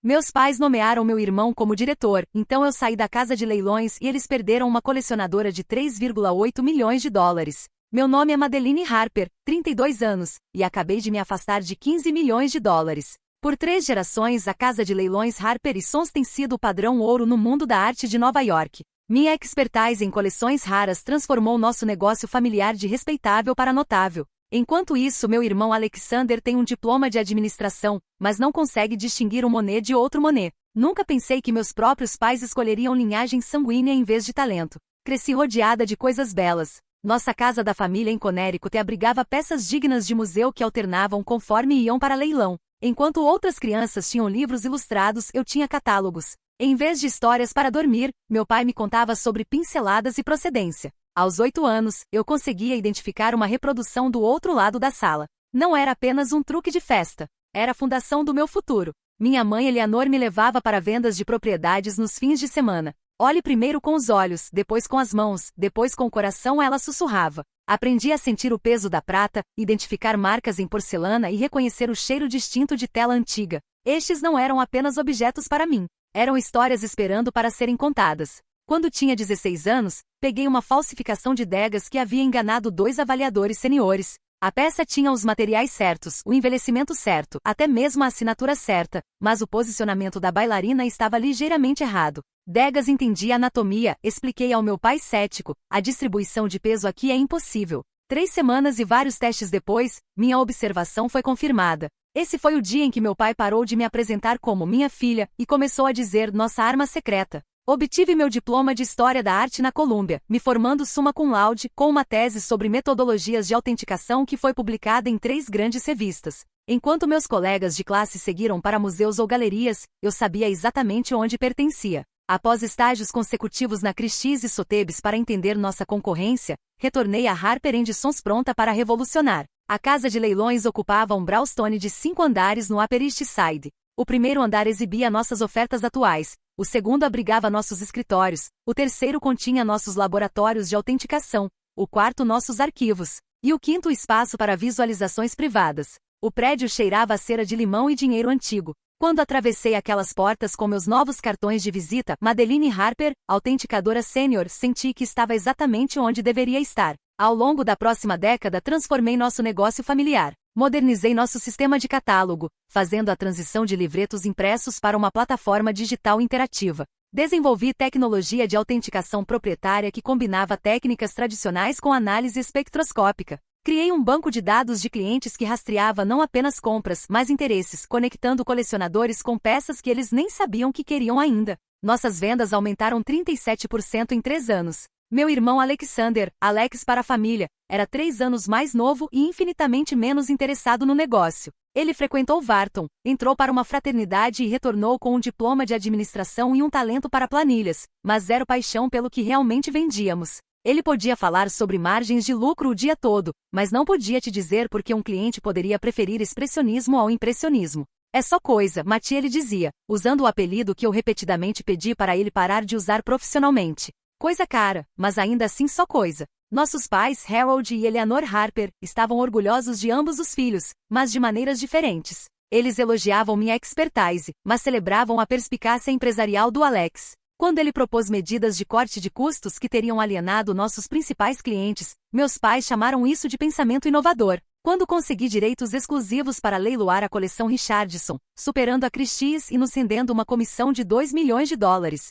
Meus pais nomearam meu irmão como diretor, então eu saí da casa de leilões e eles perderam uma colecionadora de 3,8 milhões de dólares. Meu nome é Madeline Harper, 32 anos, e acabei de me afastar de 15 milhões de dólares. Por 3 gerações, a casa de leilões Harper Sons tem sido o padrão ouro no mundo da arte de Nova York. Minha expertise em coleções raras transformou nosso negócio familiar de respeitável para notável. Enquanto isso, meu irmão Alexander tem um diploma de administração, mas não consegue distinguir um Monet de outro Monet. Nunca pensei que meus próprios pais escolheriam linhagem sanguínea em vez de talento. Cresci rodeada de coisas belas. Nossa casa da família em Connecticut abrigava peças dignas de museu que alternavam conforme iam para leilão. Enquanto outras crianças tinham livros ilustrados, eu tinha catálogos. Em vez de histórias para dormir, meu pai me contava sobre pinceladas e procedência. Aos 8 anos, eu conseguia identificar uma reprodução do outro lado da sala. Não era apenas um truque de festa. Era a fundação do meu futuro. Minha mãe Eleanor me levava para vendas de propriedades nos fins de semana. Olhe primeiro com os olhos, depois com as mãos, depois com o coração, ela sussurrava. Aprendi a sentir o peso da prata, identificar marcas em porcelana e reconhecer o cheiro distinto de tela antiga. Estes não eram apenas objetos para mim. Eram histórias esperando para serem contadas. Quando tinha 16 anos, peguei uma falsificação de Degas que havia enganado 2 avaliadores seniores. A peça tinha os materiais certos, o envelhecimento certo, até mesmo a assinatura certa, mas o posicionamento da bailarina estava ligeiramente errado. Degas entendia anatomia, expliquei ao meu pai cético, a distribuição de peso aqui é impossível. 3 semanas e vários testes depois, minha observação foi confirmada. Esse foi o dia em que meu pai parou de me apresentar como minha filha e começou a dizer nossa arma secreta. Obtive meu diploma de História da Arte na Colômbia, me formando summa cum laude, com uma tese sobre metodologias de autenticação que foi publicada em 3 grandes revistas. Enquanto meus colegas de classe seguiram para museus ou galerias, eu sabia exatamente onde pertencia. Após estágios consecutivos na Christie's e Sotheby's para entender nossa concorrência, retornei a Harper Sons pronta para revolucionar. A casa de leilões ocupava um brownstone de 5 andares no Upper East Side. O primeiro andar exibia nossas ofertas atuais, o segundo abrigava nossos escritórios, o terceiro continha nossos laboratórios de autenticação, o quarto nossos arquivos, e o quinto espaço para visualizações privadas. O prédio cheirava a cera de limão e dinheiro antigo. Quando atravessei aquelas portas com meus novos cartões de visita, Madeline Harper, autenticadora sênior, senti que estava exatamente onde deveria estar. Ao longo da próxima década, transformei nosso negócio familiar. Modernizei nosso sistema de catálogo, fazendo a transição de livretos impressos para uma plataforma digital interativa. Desenvolvi tecnologia de autenticação proprietária que combinava técnicas tradicionais com análise espectroscópica. Criei um banco de dados de clientes que rastreava não apenas compras, mas interesses, conectando colecionadores com peças que eles nem sabiam que queriam ainda. Nossas vendas aumentaram 37% em 3 anos. Meu irmão Alexander, Alex para a família, era 3 anos mais novo e infinitamente menos interessado no negócio. Ele frequentou Wharton, entrou para uma fraternidade e retornou com um diploma de administração e um talento para planilhas, mas zero paixão pelo que realmente vendíamos. Ele podia falar sobre margens de lucro o dia todo, mas não podia te dizer por que um cliente poderia preferir expressionismo ao impressionismo. É só coisa, Mathieu, ele dizia, usando o apelido que eu repetidamente pedi para ele parar de usar profissionalmente. Coisa cara, mas ainda assim só coisa. Nossos pais, Harold e Eleanor Harper, estavam orgulhosos de ambos os filhos, mas de maneiras diferentes. Eles elogiavam minha expertise, mas celebravam a perspicácia empresarial do Alex. Quando ele propôs medidas de corte de custos que teriam alienado nossos principais clientes, meus pais chamaram isso de pensamento inovador. Quando consegui direitos exclusivos para leiloar a coleção Richardson, superando a Christie's e nos rendendo uma comissão de 2 milhões de dólares.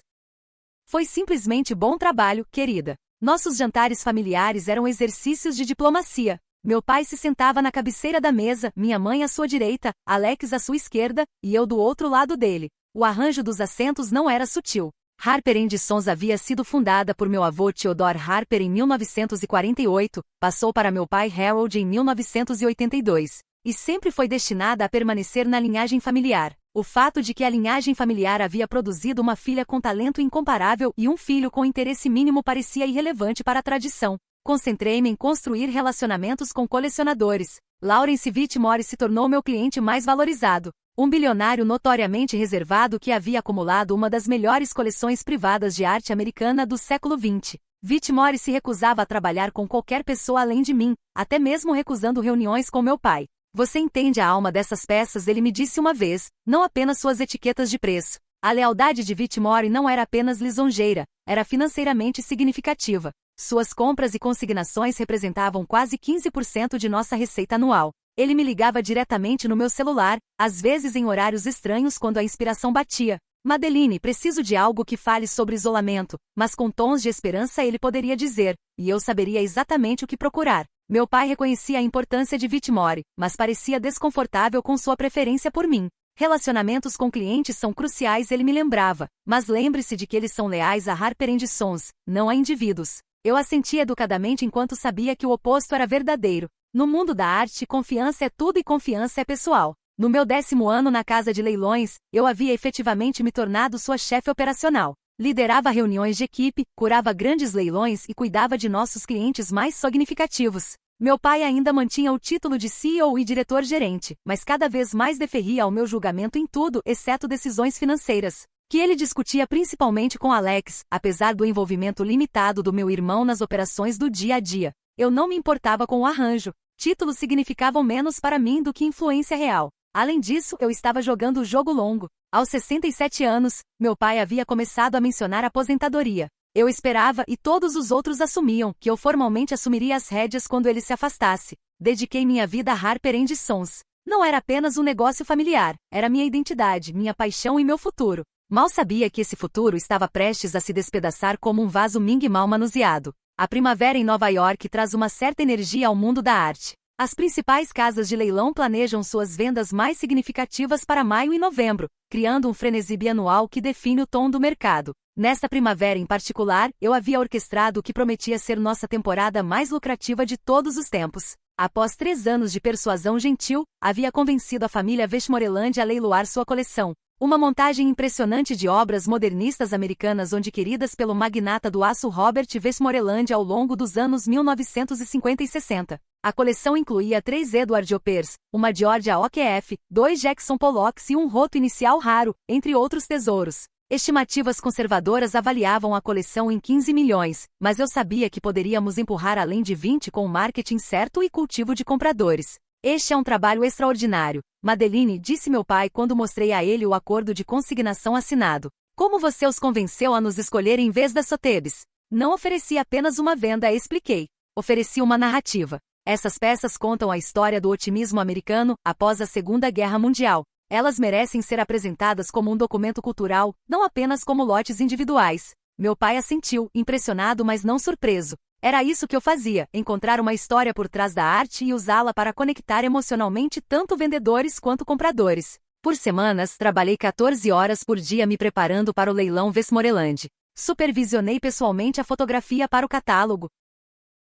Foi simplesmente bom trabalho, querida. Nossos jantares familiares eram exercícios de diplomacia. Meu pai se sentava na cabeceira da mesa, minha mãe à sua direita, Alex à sua esquerda, e eu do outro lado dele. O arranjo dos assentos não era sutil. Harper Sons havia sido fundada por meu avô Theodore Harper em 1948, passou para meu pai Harold em 1982, e sempre foi destinada a permanecer na linhagem familiar. O fato de que a linhagem familiar havia produzido uma filha com talento incomparável e um filho com interesse mínimo parecia irrelevante para a tradição. Concentrei-me em construir relacionamentos com colecionadores. Lawrence Whitmore se tornou meu cliente mais valorizado. Um bilionário notoriamente reservado que havia acumulado uma das melhores coleções privadas de arte americana do século XX. Whitmore se recusava a trabalhar com qualquer pessoa além de mim, até mesmo recusando reuniões com meu pai. Você entende a alma dessas peças, ele me disse uma vez, não apenas suas etiquetas de preço. A lealdade de Whitmore não era apenas lisonjeira, era financeiramente significativa. Suas compras e consignações representavam quase 15% de nossa receita anual. Ele me ligava diretamente no meu celular, às vezes em horários estranhos quando a inspiração batia. Madeline, preciso de algo que fale sobre isolamento, mas com tons de esperança ele poderia dizer, e eu saberia exatamente o que procurar. Meu pai reconhecia a importância de Whitmore, mas parecia desconfortável com sua preferência por mim. Relacionamentos com clientes são cruciais, ele me lembrava, mas lembre-se de que eles são leais a Harper & Sons, não a indivíduos. Eu assenti educadamente enquanto sabia que o oposto era verdadeiro. No mundo da arte, confiança é tudo e confiança é pessoal. No meu 10º ano na casa de leilões, eu havia efetivamente me tornado sua chefe operacional. Liderava reuniões de equipe, curava grandes leilões e cuidava de nossos clientes mais significativos. Meu pai ainda mantinha o título de CEO e diretor-gerente, mas cada vez mais deferia ao meu julgamento em tudo, exceto decisões financeiras, que ele discutia principalmente com Alex, apesar do envolvimento limitado do meu irmão nas operações do dia a dia. Eu não me importava com o arranjo. Títulos significavam menos para mim do que influência real. Além disso, eu estava jogando o jogo longo. Aos 67 anos, meu pai havia começado a mencionar a aposentadoria. Eu esperava e todos os outros assumiam que eu formalmente assumiria as rédeas quando ele se afastasse. Dediquei minha vida a Harper & Sons. Não era apenas um negócio familiar, era minha identidade, minha paixão e meu futuro. Mal sabia que esse futuro estava prestes a se despedaçar como um vaso Ming mal manuseado. A primavera em Nova York traz uma certa energia ao mundo da arte. As principais casas de leilão planejam suas vendas mais significativas para maio e novembro, criando um frenesi bianual que define o tom do mercado. Nesta primavera em particular, eu havia orquestrado o que prometia ser nossa temporada mais lucrativa de todos os tempos. Após 3 anos de persuasão gentil, havia convencido a família Westmoreland a leiloar sua coleção. Uma montagem impressionante de obras modernistas americanas onde queridas pelo magnata do aço Robert Westmoreland ao longo dos anos 1950 e 60. A coleção incluía 3 Edward Hoppers, uma Georgia OQF, 2 Jackson Pollocks e um roto inicial raro, entre outros tesouros. Estimativas conservadoras avaliavam a coleção em 15 milhões, mas eu sabia que poderíamos empurrar além de 20 com o marketing certo e cultivo de compradores. Este é um trabalho extraordinário, Madeline, disse meu pai quando mostrei a ele o acordo de consignação assinado. Como você os convenceu a nos escolher em vez da Sotheby's? Não ofereci apenas uma venda, expliquei. Ofereci uma narrativa. Essas peças contam a história do otimismo americano após a Segunda Guerra Mundial. Elas merecem ser apresentadas como um documento cultural, não apenas como lotes individuais. Meu pai assentiu, impressionado mas não surpreso. Era isso que eu fazia, encontrar uma história por trás da arte e usá-la para conectar emocionalmente tanto vendedores quanto compradores. Por semanas, trabalhei 14 horas por dia me preparando para o leilão Westmoreland. Supervisionei pessoalmente a fotografia para o catálogo.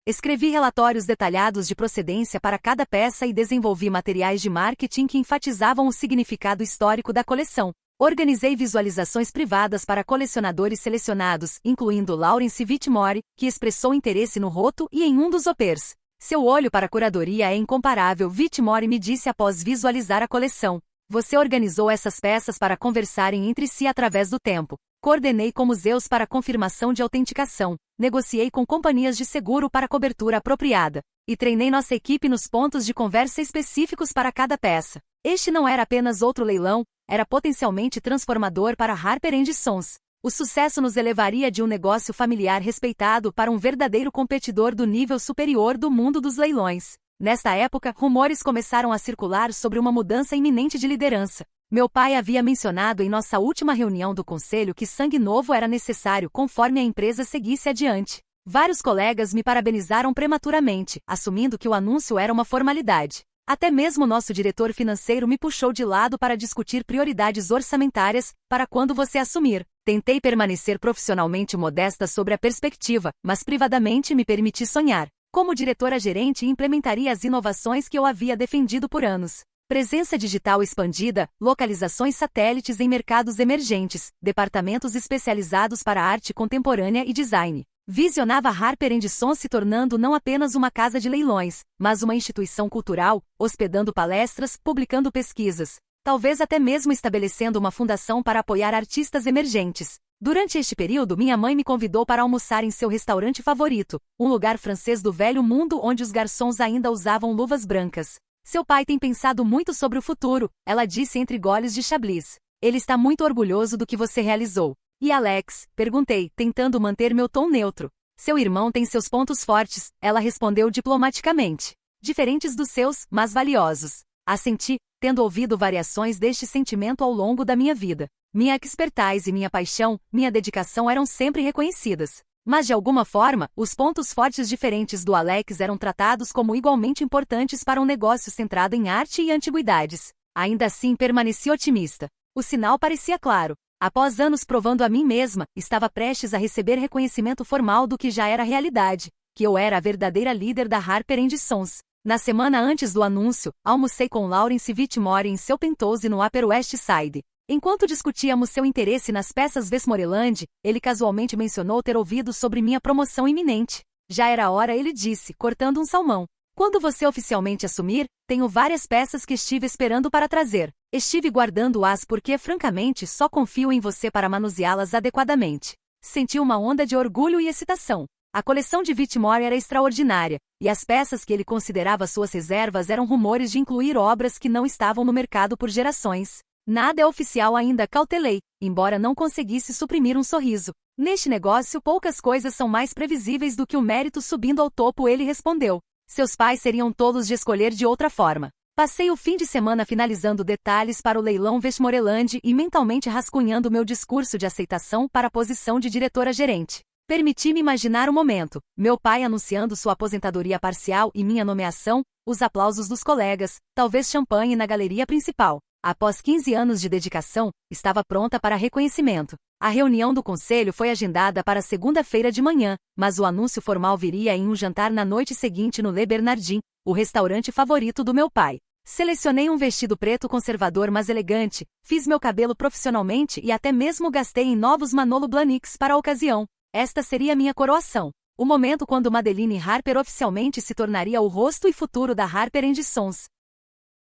Escrevi relatórios detalhados de procedência para cada peça e desenvolvi materiais de marketing que enfatizavam o significado histórico da coleção. Organizei visualizações privadas para colecionadores selecionados, incluindo Lawrence Whitmore, que expressou interesse no roto e em um dos Hoppers. Seu olho para a curadoria é incomparável, Whitmore me disse após visualizar a coleção. Você organizou essas peças para conversarem entre si através do tempo. Coordenei com museus para confirmação de autenticação. Negociei com companhias de seguro para cobertura apropriada. E treinei nossa equipe nos pontos de conversa específicos para cada peça. Este não era apenas outro leilão, era potencialmente transformador para Harper & Sons. O sucesso nos elevaria de um negócio familiar respeitado para um verdadeiro competidor do nível superior do mundo dos leilões. Nesta época, rumores começaram a circular sobre uma mudança iminente de liderança. Meu pai havia mencionado em nossa última reunião do conselho que sangue novo era necessário conforme a empresa seguisse adiante. Vários colegas me parabenizaram prematuramente, assumindo que o anúncio era uma formalidade. Até mesmo nosso diretor financeiro me puxou de lado para discutir prioridades orçamentárias para quando você assumir. Tentei permanecer profissionalmente modesta sobre a perspectiva, mas privadamente me permiti sonhar. Como diretora-gerente, implementaria as inovações que eu havia defendido por anos. Presença digital expandida, localizações satélites em mercados emergentes, departamentos especializados para arte contemporânea e design. Visionava Harper & Sons se tornando não apenas uma casa de leilões, mas uma instituição cultural, hospedando palestras, publicando pesquisas, talvez até mesmo estabelecendo uma fundação para apoiar artistas emergentes. Durante este período, minha mãe me convidou para almoçar em seu restaurante favorito, um lugar francês do velho mundo onde os garçons ainda usavam luvas brancas. Seu pai tem pensado muito sobre o futuro, ela disse entre goles de Chablis. Ele está muito orgulhoso do que você realizou. E Alex? Perguntei, tentando manter meu tom neutro. Seu irmão tem seus pontos fortes, ela respondeu diplomaticamente. Diferentes dos seus, mas valiosos. Assenti, tendo ouvido variações deste sentimento ao longo da minha vida. Minha expertise e minha paixão, minha dedicação eram sempre reconhecidas. Mas de alguma forma, os pontos fortes diferentes do Alex eram tratados como igualmente importantes para um negócio centrado em arte e antiguidades. Ainda assim permaneci otimista. O sinal parecia claro. Após anos provando a mim mesma, estava prestes a receber reconhecimento formal do que já era realidade, que eu era a verdadeira líder da Harper & Sons. Na semana antes do anúncio, almocei com Laurence Whitmore em seu penthouse no Upper West Side. Enquanto discutíamos seu interesse nas peças Westmoreland, ele casualmente mencionou ter ouvido sobre minha promoção iminente. Já era hora, ele disse, cortando um salmão. Quando você oficialmente assumir, tenho várias peças que estive esperando para trazer. Estive guardando-as porque, francamente, só confio em você para manuseá-las adequadamente. Senti uma onda de orgulho e excitação. A coleção de Whitmore era extraordinária, e as peças que ele considerava suas reservas eram rumores de incluir obras que não estavam no mercado por gerações. Nada é oficial ainda, cautelei, embora não conseguisse suprimir um sorriso. Neste negócio, poucas coisas são mais previsíveis do que o mérito subindo ao topo, ele respondeu. Seus pais seriam tolos de escolher de outra forma. Passei o fim de semana finalizando detalhes para o leilão Westmoreland e mentalmente rascunhando meu discurso de aceitação para a posição de diretora-gerente. Permiti-me imaginar o momento, meu pai anunciando sua aposentadoria parcial e minha nomeação, os aplausos dos colegas, talvez champanhe na galeria principal. Após 15 anos de dedicação, estava pronta para reconhecimento. A reunião do conselho foi agendada para segunda-feira de manhã, mas o anúncio formal viria em um jantar na noite seguinte no Le Bernardin, o restaurante favorito do meu pai. Selecionei um vestido preto conservador mas elegante, fiz meu cabelo profissionalmente e até mesmo gastei em novos Manolo Blahniks para a ocasião. Esta seria minha coroação. O momento quando Madeleine Harper oficialmente se tornaria o rosto e futuro da Harper & Sons.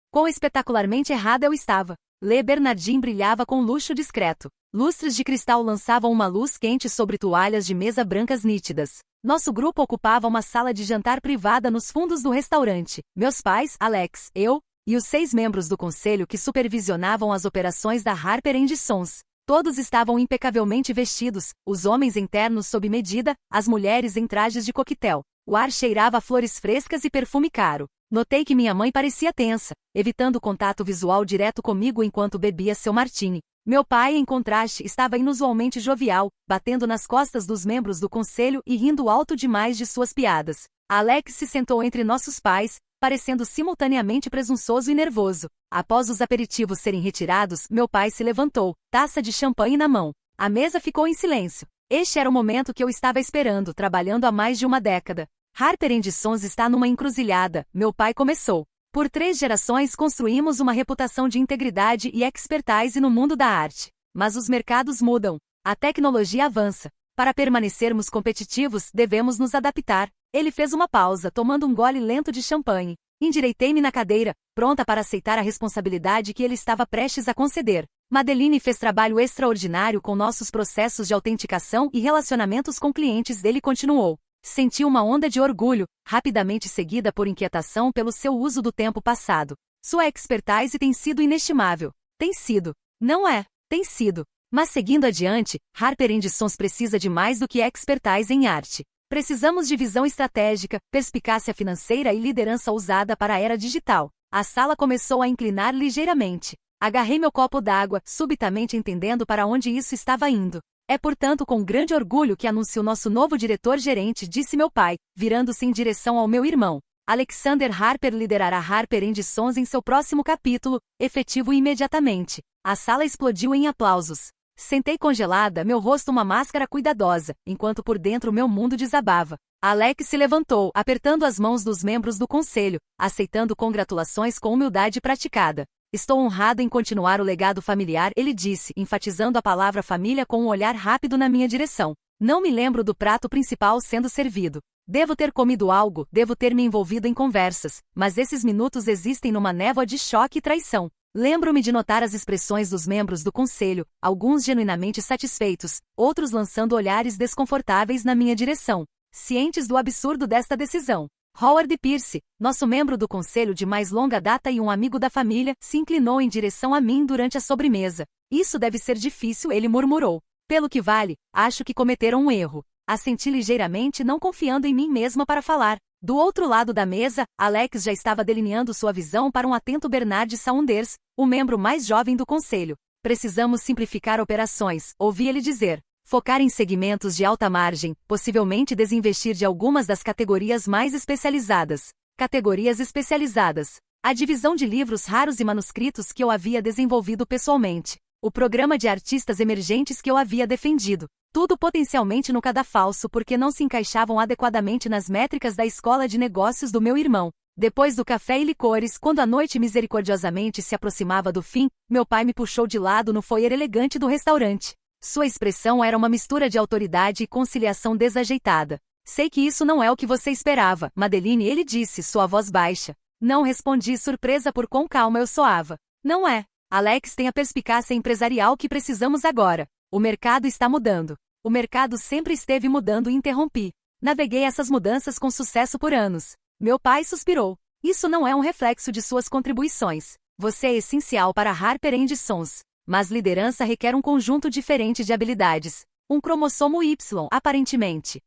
Quão espetacularmente errada eu estava. Le Bernardin brilhava com luxo discreto. Lustres de cristal lançavam uma luz quente sobre toalhas de mesa brancas nítidas. Nosso grupo ocupava uma sala de jantar privada nos fundos do restaurante. Meus pais, Alex, eu, e os 6 membros do conselho que supervisionavam as operações da Harper & Sons. Todos estavam impecavelmente vestidos, os homens em ternos sob medida, as mulheres em trajes de coquetel. O ar cheirava a flores frescas e perfume caro. Notei que minha mãe parecia tensa, evitando contato visual direto comigo enquanto bebia seu martini. Meu pai, em contraste, estava inusualmente jovial, batendo nas costas dos membros do conselho e rindo alto demais de suas piadas. Alex se sentou entre nossos pais, parecendo simultaneamente presunçoso e nervoso. Após os aperitivos serem retirados, meu pai se levantou, taça de champanhe na mão. A mesa ficou em silêncio. Este era o momento que eu estava esperando, trabalhando há mais de uma década. Harper & Sons está numa encruzilhada, meu pai começou. Por 3 gerações construímos uma reputação de integridade e expertise no mundo da arte. Mas os mercados mudam. A tecnologia avança. Para permanecermos competitivos, devemos nos adaptar. Ele fez uma pausa, tomando um gole lento de champanhe. Endireitei-me na cadeira, pronta para aceitar a responsabilidade que ele estava prestes a conceder. Madeleine fez trabalho extraordinário com nossos processos de autenticação e relacionamentos com clientes, ele continuou. Senti uma onda de orgulho, rapidamente seguida por inquietação pelo seu uso do tempo passado. Sua expertise tem sido inestimável. Tem sido. Não é. Tem sido. Mas seguindo adiante, Harper & Sons precisa de mais do que expertise em arte. Precisamos de visão estratégica, perspicácia financeira e liderança ousada para a era digital. A sala começou a inclinar ligeiramente. Agarrei meu copo d'água, subitamente entendendo para onde isso estava indo. É portanto com grande orgulho que anuncio nosso novo diretor-gerente, disse meu pai, virando-se em direção ao meu irmão. Alexander Harper liderará Harper & Sons em seu próximo capítulo, efetivo imediatamente. A sala explodiu em aplausos. Sentei congelada, meu rosto uma máscara cuidadosa, enquanto por dentro meu mundo desabava. Alex se levantou, apertando as mãos dos membros do conselho, aceitando congratulações com humildade praticada. Estou honrado em continuar o legado familiar, ele disse, enfatizando a palavra família com um olhar rápido na minha direção. Não me lembro do prato principal sendo servido. Devo ter comido algo, devo ter me envolvido em conversas, mas esses minutos existem numa névoa de choque e traição. Lembro-me de notar as expressões dos membros do conselho, alguns genuinamente satisfeitos, outros lançando olhares desconfortáveis na minha direção, cientes do absurdo desta decisão. Howard Pierce, nosso membro do conselho de mais longa data e um amigo da família, se inclinou em direção a mim durante a sobremesa. Isso deve ser difícil, ele murmurou. Pelo que vale, acho que cometeram um erro. Assenti ligeiramente, não confiando em mim mesma para falar. Do outro lado da mesa, Alex já estava delineando sua visão para um atento Bernard Saunders, o membro mais jovem do conselho. Precisamos simplificar operações, ouvi ele dizer. Focar em segmentos de alta margem, possivelmente desinvestir de algumas das categorias mais especializadas. Categorias especializadas. A divisão de livros raros e manuscritos que eu havia desenvolvido pessoalmente. O programa de artistas emergentes que eu havia defendido. Tudo potencialmente no cadafalso porque não se encaixavam adequadamente nas métricas da escola de negócios do meu irmão. Depois do café e licores, quando a noite misericordiosamente se aproximava do fim, meu pai me puxou de lado no foyer elegante do restaurante. Sua expressão era uma mistura de autoridade e conciliação desajeitada. Sei que isso não é o que você esperava, Madeline, ele disse, sua voz baixa. Não respondi, surpresa por quão calma eu soava. Não é. Alex tem a perspicácia empresarial que precisamos agora. O mercado está mudando. O mercado sempre esteve mudando e interrompi. Naveguei essas mudanças com sucesso por anos. Meu pai suspirou. Isso não é um reflexo de suas contribuições. Você é essencial para Harper & Sons. Mas liderança requer um conjunto diferente de habilidades. Um cromossomo Y, aparentemente.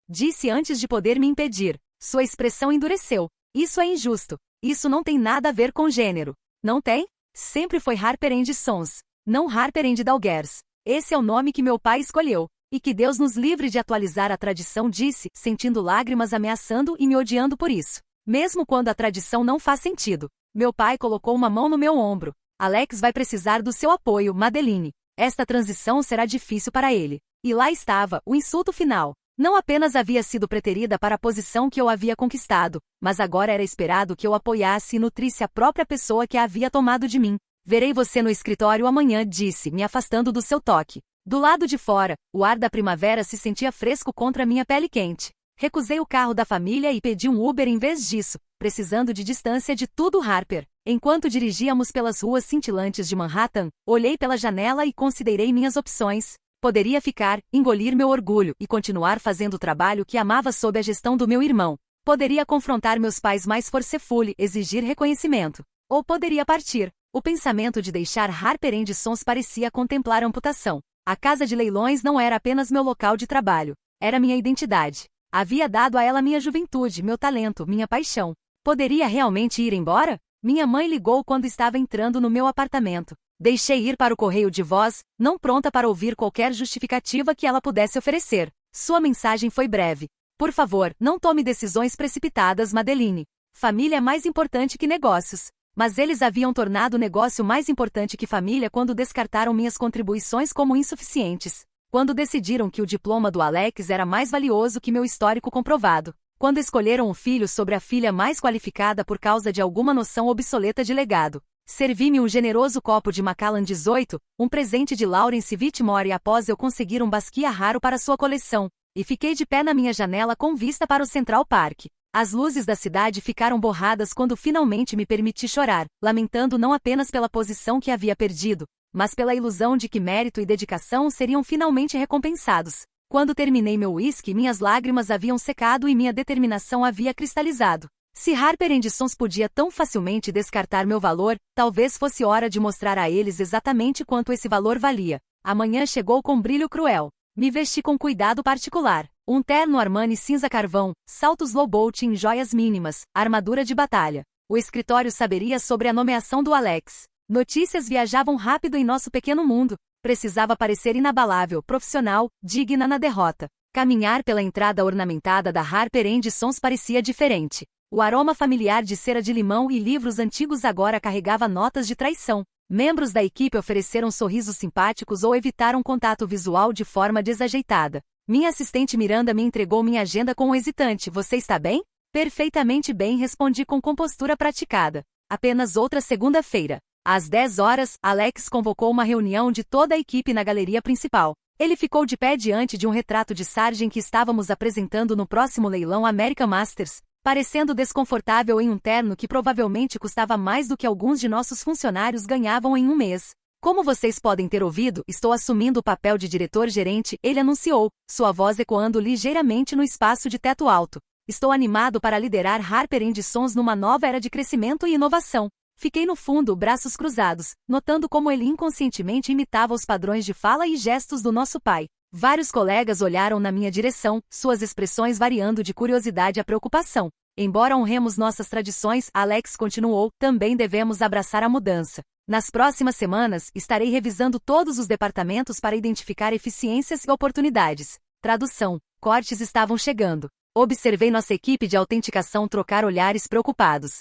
Disse antes de poder me impedir. Sua expressão endureceu. Isso é injusto. Isso não tem nada a ver com gênero. Não tem? Sempre foi Harper & Sons. Não Harper & Daugers. Esse é o nome que meu pai escolheu. E que Deus nos livre de atualizar a tradição, disse, sentindo lágrimas ameaçando e me odiando por isso. Mesmo quando a tradição não faz sentido. Meu pai colocou uma mão no meu ombro. Alex vai precisar do seu apoio, Madeline. Esta transição será difícil para ele. E lá estava, o insulto final. Não apenas havia sido preterida para a posição que eu havia conquistado, mas agora era esperado que eu apoiasse e nutrisse a própria pessoa que a havia tomado de mim. Verei você no escritório amanhã, disse, me afastando do seu toque. Do lado de fora, o ar da primavera se sentia fresco contra minha pele quente. Recusei o carro da família e pedi um Uber em vez disso, precisando de distância de tudo Harper. Enquanto dirigíamos pelas ruas cintilantes de Manhattan, olhei pela janela e considerei minhas opções. Poderia ficar, engolir meu orgulho e continuar fazendo o trabalho que amava sob a gestão do meu irmão. Poderia confrontar meus pais mais forcefully, exigir reconhecimento. Ou poderia partir. O pensamento de deixar Harper & Sons parecia contemplar amputação. A casa de leilões não era apenas meu local de trabalho. Era minha identidade. Havia dado a ela minha juventude, meu talento, minha paixão. Poderia realmente ir embora? Minha mãe ligou quando estava entrando no meu apartamento. Deixei ir para o correio de voz, não pronta para ouvir qualquer justificativa que ela pudesse oferecer. Sua mensagem foi breve. Por favor, não tome decisões precipitadas, Madeline. Família é mais importante que negócios. Mas eles haviam tornado o negócio mais importante que família quando descartaram minhas contribuições como insuficientes. Quando decidiram que o diploma do Alex era mais valioso que meu histórico comprovado. Quando escolheram o filho sobre a filha mais qualificada por causa de alguma noção obsoleta de legado. Servi-me um generoso copo de Macallan 18, um presente de Lawrence Whitmore após eu conseguir um basquia raro para sua coleção, e fiquei de pé na minha janela com vista para o Central Park. As luzes da cidade ficaram borradas quando finalmente me permiti chorar, lamentando não apenas pela posição que havia perdido, mas pela ilusão de que mérito e dedicação seriam finalmente recompensados. Quando terminei meu uísque, minhas lágrimas haviam secado e minha determinação havia cristalizado. Se Harper & Sons podia tão facilmente descartar meu valor, talvez fosse hora de mostrar a eles exatamente quanto esse valor valia. Amanhã chegou com brilho cruel. Me vesti com cuidado particular. Um terno Armani cinza carvão, saltos low boat em joias mínimas, armadura de batalha. O escritório saberia sobre a nomeação do Alex. Notícias viajavam rápido em nosso pequeno mundo. Precisava parecer inabalável, profissional, digna na derrota. Caminhar pela entrada ornamentada da Harper & Sons parecia diferente. O aroma familiar de cera de limão e livros antigos agora carregava notas de traição. Membros da equipe ofereceram sorrisos simpáticos ou evitaram contato visual de forma desajeitada. Minha assistente Miranda me entregou minha agenda com um hesitante. Você está bem? Perfeitamente bem, respondi com compostura praticada. Apenas outra segunda-feira. Às 10 horas, Alex convocou uma reunião de toda a equipe na galeria principal. Ele ficou de pé diante de um retrato de Sargent que estávamos apresentando no próximo leilão American Masters, parecendo desconfortável em um terno que provavelmente custava mais do que alguns de nossos funcionários ganhavam em um mês. Como vocês podem ter ouvido, estou assumindo o papel de diretor-gerente, ele anunciou, sua voz ecoando ligeiramente no espaço de teto alto. Estou animado para liderar Harper Sons numa nova era de crescimento e inovação. Fiquei no fundo, braços cruzados, notando como ele inconscientemente imitava os padrões de fala e gestos do nosso pai. Vários colegas olharam na minha direção, suas expressões variando de curiosidade a preocupação. Embora honremos nossas tradições, Alex continuou, também devemos abraçar a mudança. Nas próximas semanas, estarei revisando todos os departamentos para identificar eficiências e oportunidades. Tradução. Cortes estavam chegando. Observei nossa equipe de autenticação trocar olhares preocupados.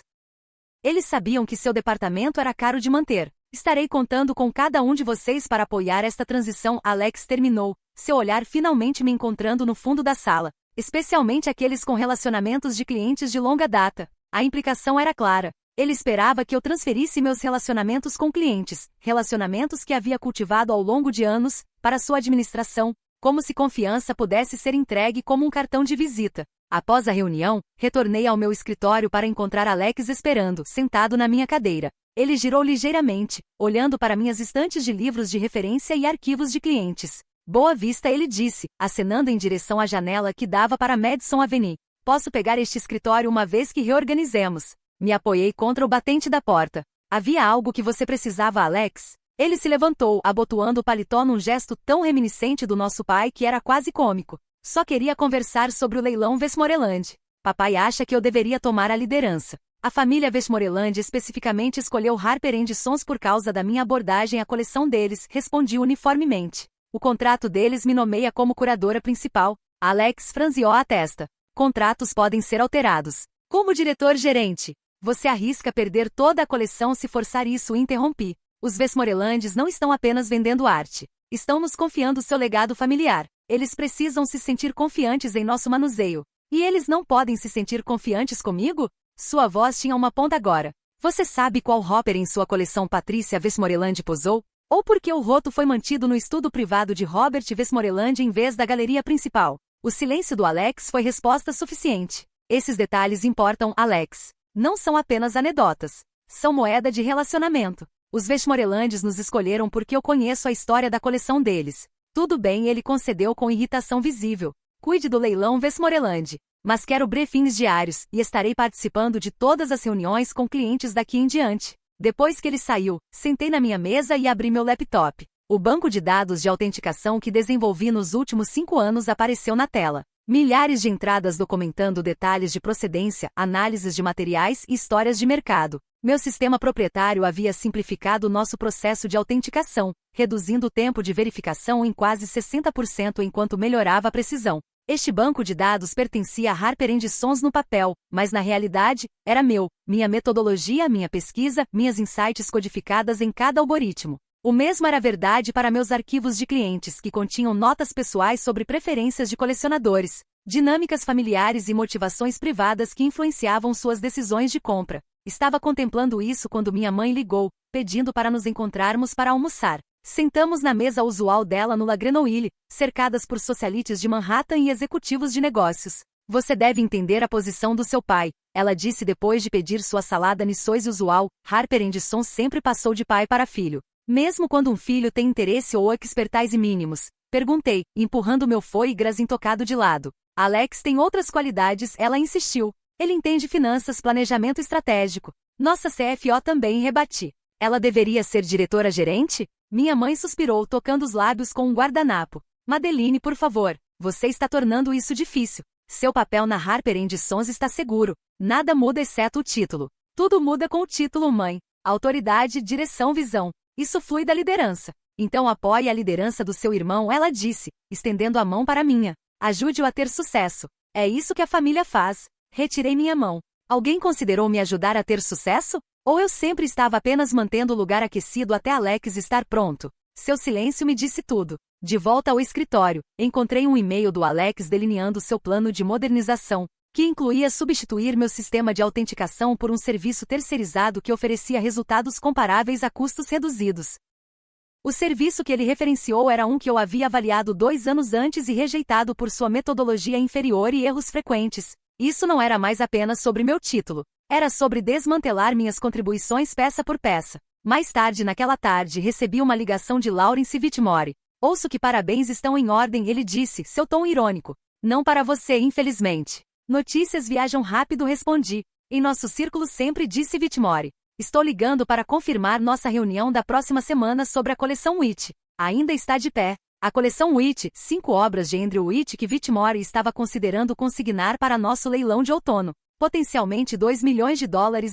Eles sabiam que seu departamento era caro de manter. Estarei contando com cada um de vocês para apoiar esta transição, Alex terminou, seu olhar finalmente me encontrando no fundo da sala, especialmente aqueles com relacionamentos de clientes de longa data. A implicação era clara. Ele esperava que eu transferisse meus relacionamentos com clientes, relacionamentos que havia cultivado ao longo de anos, para sua administração, como se confiança pudesse ser entregue como um cartão de visita. Após a reunião, retornei ao meu escritório para encontrar Alex esperando, sentado na minha cadeira. Ele girou ligeiramente, olhando para minhas estantes de livros de referência e arquivos de clientes. Boa vista, ele disse, acenando em direção à janela que dava para Madison Avenue. Posso pegar este escritório uma vez que reorganizemos. Me apoiei contra o batente da porta. Havia algo que você precisava, Alex? Ele se levantou, abotoando o paletó num gesto tão reminiscente do nosso pai que era quase cômico. Só queria conversar sobre o leilão Westmoreland. Papai acha que eu deveria tomar a liderança. A família Westmoreland especificamente escolheu Harper Sons por causa da minha abordagem à coleção deles, respondi uniformemente. O contrato deles me nomeia como curadora principal. Alex franziou a testa. Contratos podem ser alterados. Como diretor-gerente, você arrisca perder toda a coleção se forçar isso, interrompi. Os Westmorelands não estão apenas vendendo arte. Estão nos confiando seu legado familiar. Eles precisam se sentir confiantes em nosso manuseio. E eles não podem se sentir confiantes comigo? Sua voz tinha uma ponta agora. Você sabe qual Hopper em sua coleção Patrícia Westmoreland posou? Ou porque o roto foi mantido no estudo privado de Robert Westmoreland em vez da galeria principal? O silêncio do Alex foi resposta suficiente. Esses detalhes importam, Alex. Não são apenas anedotas. São moeda de relacionamento. Os Westmorelands nos escolheram porque eu conheço a história da coleção deles. Tudo bem, ele concedeu com irritação visível. Cuide do leilão Westmoreland. Mas quero briefings diários, e estarei participando de todas as reuniões com clientes daqui em diante. Depois que ele saiu, sentei na minha mesa e abri meu laptop. O banco de dados de autenticação que desenvolvi nos últimos 5 anos apareceu na tela. Milhares de entradas documentando detalhes de procedência, análises de materiais e histórias de mercado. Meu sistema proprietário havia simplificado nosso processo de autenticação, reduzindo o tempo de verificação em quase 60% enquanto melhorava a precisão. Este banco de dados pertencia a Harper Sons no papel, mas na realidade, era meu, minha metodologia, minha pesquisa, minhas insights codificadas em cada algoritmo. O mesmo era verdade para meus arquivos de clientes, que continham notas pessoais sobre preferências de colecionadores, dinâmicas familiares e motivações privadas que influenciavam suas decisões de compra. Estava contemplando isso quando minha mãe ligou, pedindo para nos encontrarmos para almoçar. Sentamos na mesa usual dela no La Grenouille, cercadas por socialites de Manhattan e executivos de negócios. Você deve entender a posição do seu pai, ela disse depois de pedir sua salada niçoise usual. Harper Sons sempre passou de pai para filho. Mesmo quando um filho tem interesse ou expertise mínimos. Perguntei, empurrando meu foie gras intocado de lado. Alex tem outras qualidades, ela insistiu. Ele entende finanças, planejamento estratégico. Nossa CFO também, rebati. Ela deveria ser diretora-gerente? Minha mãe suspirou, tocando os lábios com um guardanapo. Madeline, por favor, você está tornando isso difícil. Seu papel na Harper Sons está seguro. Nada muda exceto o título. Tudo muda com o título, mãe. Autoridade, direção, visão. Isso flui da liderança. Então apoie a liderança do seu irmão, ela disse, estendendo a mão para a minha. Ajude-o a ter sucesso. É isso que a família faz. Retirei minha mão. Alguém considerou me ajudar a ter sucesso? Ou eu sempre estava apenas mantendo o lugar aquecido até Alex estar pronto? Seu silêncio me disse tudo. De volta ao escritório, encontrei um e-mail do Alex delineando seu plano de modernização, que incluía substituir meu sistema de autenticação por um serviço terceirizado que oferecia resultados comparáveis a custos reduzidos. O serviço que ele referenciou era um que eu havia avaliado 2 anos antes e rejeitado por sua metodologia inferior e erros frequentes. Isso não era mais apenas sobre meu título. Era sobre desmantelar minhas contribuições peça por peça. Mais tarde naquela tarde recebi uma ligação de Lawrence Whitmore. Ouço que parabéns estão em ordem, ele disse, seu tom irônico. Não para você, infelizmente. Notícias viajam rápido, respondi. Em nosso círculo sempre, disse Whitmore. Estou ligando para confirmar nossa reunião da próxima semana sobre a coleção Whit. Ainda está de pé. A coleção Whit, 5 obras de Andrew Whit que Whitmore estava considerando consignar para nosso leilão de outono. Potencialmente $2 milhões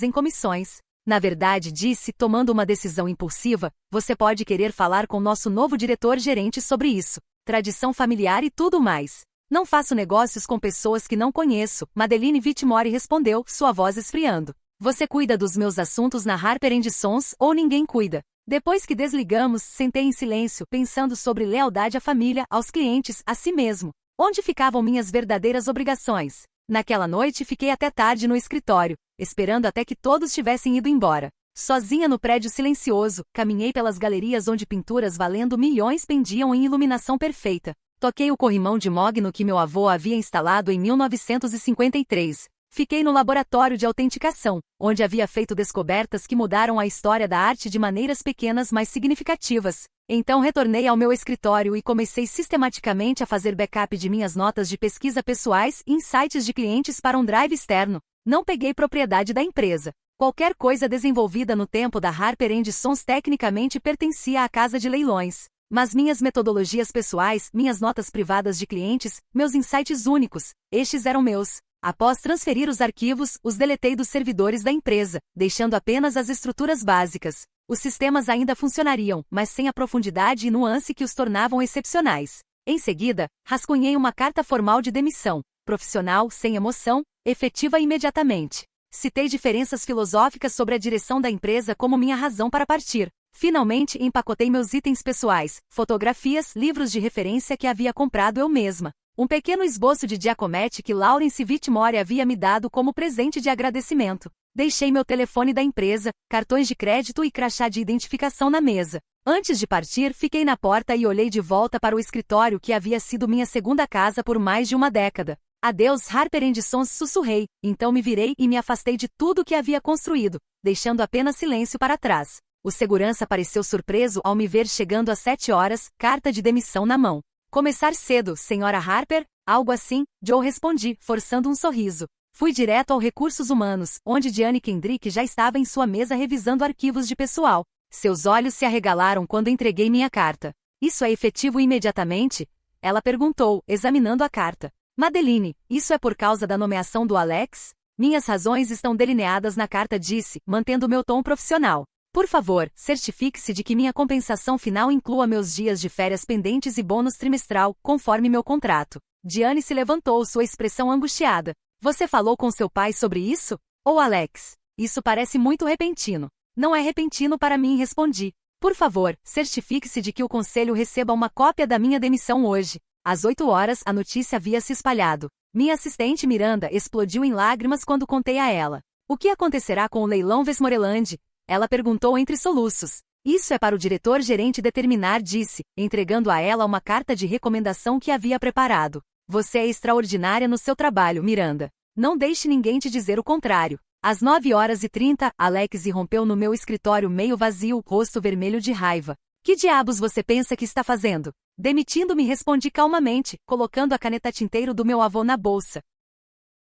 em comissões. Na verdade, disse, tomando uma decisão impulsiva, você pode querer falar com nosso novo diretor-gerente sobre isso. Tradição familiar e tudo mais. Não faço negócios com pessoas que não conheço, Madeline Whitmore respondeu, sua voz esfriando. Você cuida dos meus assuntos na Harper & Sons ou ninguém cuida? Depois que desligamos, sentei em silêncio, pensando sobre lealdade à família, aos clientes, a si mesmo. Onde ficavam minhas verdadeiras obrigações? Naquela noite fiquei até tarde no escritório, esperando até que todos tivessem ido embora. Sozinha no prédio silencioso, caminhei pelas galerias onde pinturas valendo milhões pendiam em iluminação perfeita. Toquei o corrimão de mogno que meu avô havia instalado em 1953. Fiquei no laboratório de autenticação, onde havia feito descobertas que mudaram a história da arte de maneiras pequenas mas significativas. Então retornei ao meu escritório e comecei sistematicamente a fazer backup de minhas notas de pesquisa pessoais e insights de clientes para um drive externo. Não peguei propriedade da empresa. Qualquer coisa desenvolvida no tempo da Harper & Sons tecnicamente pertencia à casa de leilões. Mas minhas metodologias pessoais, minhas notas privadas de clientes, meus insights únicos, estes eram meus. Após transferir os arquivos, os deletei dos servidores da empresa, deixando apenas as estruturas básicas. Os sistemas ainda funcionariam, mas sem a profundidade e nuance que os tornavam excepcionais. Em seguida, rascunhei uma carta formal de demissão, profissional, sem emoção, efetiva imediatamente. Citei diferenças filosóficas sobre a direção da empresa como minha razão para partir. Finalmente, empacotei meus itens pessoais, fotografias, livros de referência que havia comprado eu mesma. Um pequeno esboço de Giacometti que Laurence Whitmore havia me dado como presente de agradecimento. Deixei meu telefone da empresa, cartões de crédito e crachá de identificação na mesa. Antes de partir, fiquei na porta e olhei de volta para o escritório que havia sido minha segunda casa por mais de uma década. Adeus Harper & Sons, sussurrei, então me virei e me afastei de tudo que havia construído, deixando apenas silêncio para trás. O segurança pareceu surpreso ao me ver chegando às 7 horas, carta de demissão na mão. Começar cedo, senhora Harper? Algo assim, Joe respondi, forçando um sorriso. Fui direto ao Recursos Humanos, onde Diane Kendrick já estava em sua mesa revisando arquivos de pessoal. Seus olhos se arregalaram quando entreguei minha carta. Isso é efetivo imediatamente? Ela perguntou, examinando a carta. Madeline, isso é por causa da nomeação do Alex? Minhas razões estão delineadas na carta, disse, mantendo meu tom profissional. Por favor, certifique-se de que minha compensação final inclua meus dias de férias pendentes e bônus trimestral, conforme meu contrato. Diane se levantou, sua expressão angustiada. Você falou com seu pai sobre isso? Ou Alex? Isso parece muito repentino. Não é repentino para mim, respondi. Por favor, certifique-se de que o conselho receba uma cópia da minha demissão hoje. Às 8 horas, a notícia havia se espalhado. Minha assistente Miranda explodiu em lágrimas quando contei a ela. O que acontecerá com o leilão Westmoreland? Ela perguntou entre soluços. Isso é para o diretor-gerente determinar, disse, entregando a ela uma carta de recomendação que havia preparado. Você é extraordinária no seu trabalho, Miranda. Não deixe ninguém te dizer o contrário. Às 9h30, Alex irrompeu no meu escritório meio vazio, rosto vermelho de raiva. Que diabos você pensa que está fazendo? Demitindo-me, respondi calmamente, colocando a caneta tinteiro do meu avô na bolsa.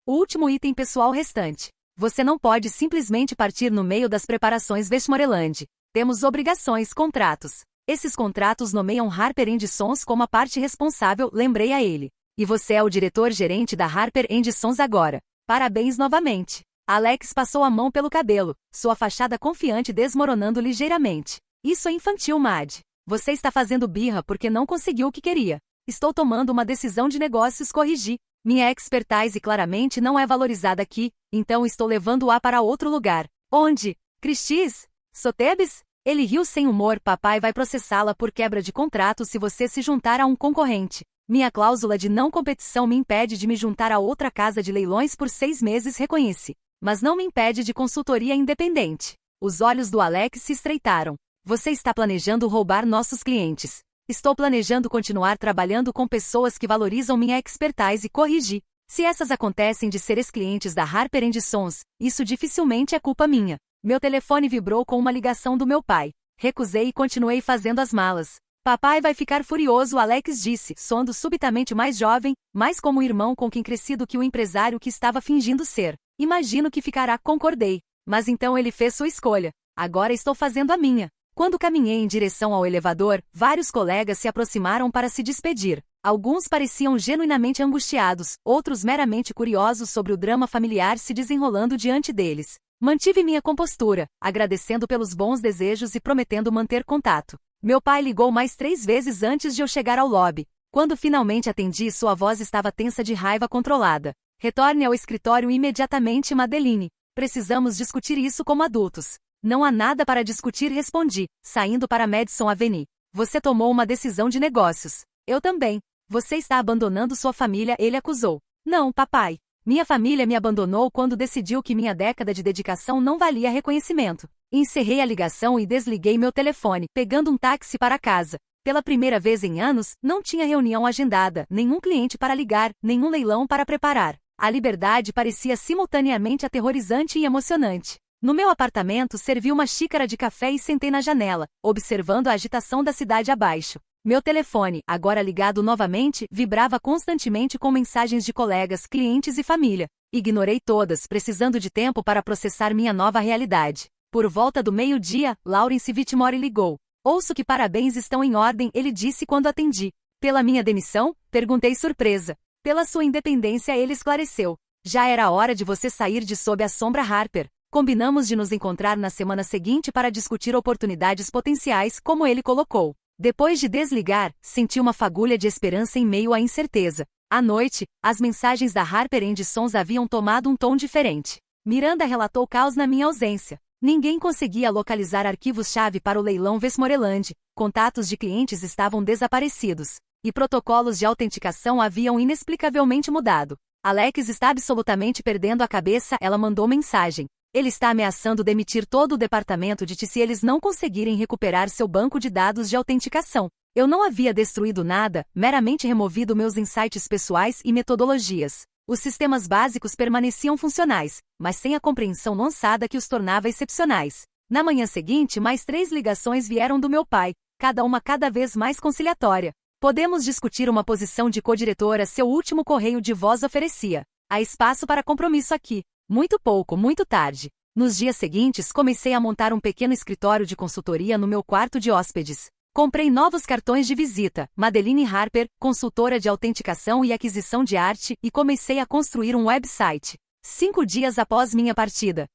O último item pessoal restante. Você não pode simplesmente partir no meio das preparações Westmoreland. Temos obrigações, contratos. Esses contratos nomeiam Harper & Sons como a parte responsável, lembrei a ele. E você é o diretor-gerente da Harper & Sons agora. Parabéns novamente. Alex passou a mão pelo cabelo, sua fachada confiante desmoronando ligeiramente. Isso é infantil, Mad. Você está fazendo birra porque não conseguiu o que queria. Estou tomando uma decisão de negócios, corrigi. Minha expertise claramente não é valorizada aqui, então estou levando-a para outro lugar. Onde? Christie's? Sotheby's? Ele riu sem humor. Papai vai processá-la por quebra de contrato se você se juntar a um concorrente. Minha cláusula de não competição me impede de me juntar a outra casa de leilões por 6 meses, reconheci. Mas não me impede de consultoria independente. Os olhos do Alex se estreitaram. Você está planejando roubar nossos clientes. Estou planejando continuar trabalhando com pessoas que valorizam minha expertise, corrigi. Se essas acontecem de ser ex-clientes da Harper & Sons, isso dificilmente é culpa minha. Meu telefone vibrou com uma ligação do meu pai. Recusei e continuei fazendo as malas. Papai vai ficar furioso, Alex disse, soando subitamente mais jovem, mais como um irmão com quem cresci do que o empresário que estava fingindo ser. Imagino que ficará, concordei. Mas então ele fez sua escolha. Agora estou fazendo a minha. Quando caminhei em direção ao elevador, vários colegas se aproximaram para se despedir. Alguns pareciam genuinamente angustiados, outros meramente curiosos sobre o drama familiar se desenrolando diante deles. Mantive minha compostura, agradecendo pelos bons desejos e prometendo manter contato. Meu pai ligou mais 3 vezes antes de eu chegar ao lobby. Quando finalmente atendi, sua voz estava tensa de raiva controlada. Retorne ao escritório imediatamente, Madeline. Precisamos discutir isso como adultos. Não há nada para discutir, respondi, saindo para Madison Avenue. Você tomou uma decisão de negócios. Eu também. Você está abandonando sua família, ele acusou. Não, papai. Minha família me abandonou quando decidiu que minha década de dedicação não valia reconhecimento. Encerrei a ligação e desliguei meu telefone, pegando um táxi para casa. Pela primeira vez em anos, não tinha reunião agendada, nenhum cliente para ligar, nenhum leilão para preparar. A liberdade parecia simultaneamente aterrorizante e emocionante. No meu apartamento, servi uma xícara de café e sentei na janela, observando a agitação da cidade abaixo. Meu telefone, agora ligado novamente, vibrava constantemente com mensagens de colegas, clientes e família. Ignorei todas, precisando de tempo para processar minha nova realidade. Por volta do meio-dia, Lawrence Whitmore ligou. Ouço que parabéns estão em ordem, ele disse quando atendi. Pela minha demissão? Perguntei surpresa. Pela sua independência, ele esclareceu. Já era hora de você sair de sob a sombra Harper. Combinamos de nos encontrar na semana seguinte para discutir oportunidades potenciais, como ele colocou. Depois de desligar, senti uma fagulha de esperança em meio à incerteza. À noite, as mensagens da Harper Sons haviam tomado um tom diferente. Miranda relatou caos na minha ausência. Ninguém conseguia localizar arquivos-chave para o leilão Westmoreland, contatos de clientes estavam desaparecidos, e protocolos de autenticação haviam inexplicavelmente mudado. Alex está absolutamente perdendo a cabeça, ela mandou mensagem. Ele está ameaçando demitir todo o departamento de TI se eles não conseguirem recuperar seu banco de dados de autenticação. Eu não havia destruído nada, meramente removido meus insights pessoais e metodologias. Os sistemas básicos permaneciam funcionais, mas sem a compreensão nuançada que os tornava excepcionais. Na manhã seguinte, mais 3 ligações vieram do meu pai, cada uma cada vez mais conciliatória. Podemos discutir uma posição de codiretora, seu último correio de voz oferecia. Há espaço para compromisso aqui. Muito pouco, muito tarde. Nos dias seguintes, comecei a montar um pequeno escritório de consultoria no meu quarto de hóspedes. Comprei novos cartões de visita, Madeline Harper, consultora de autenticação e aquisição de arte, e comecei a construir um website. 5 dias após minha partida,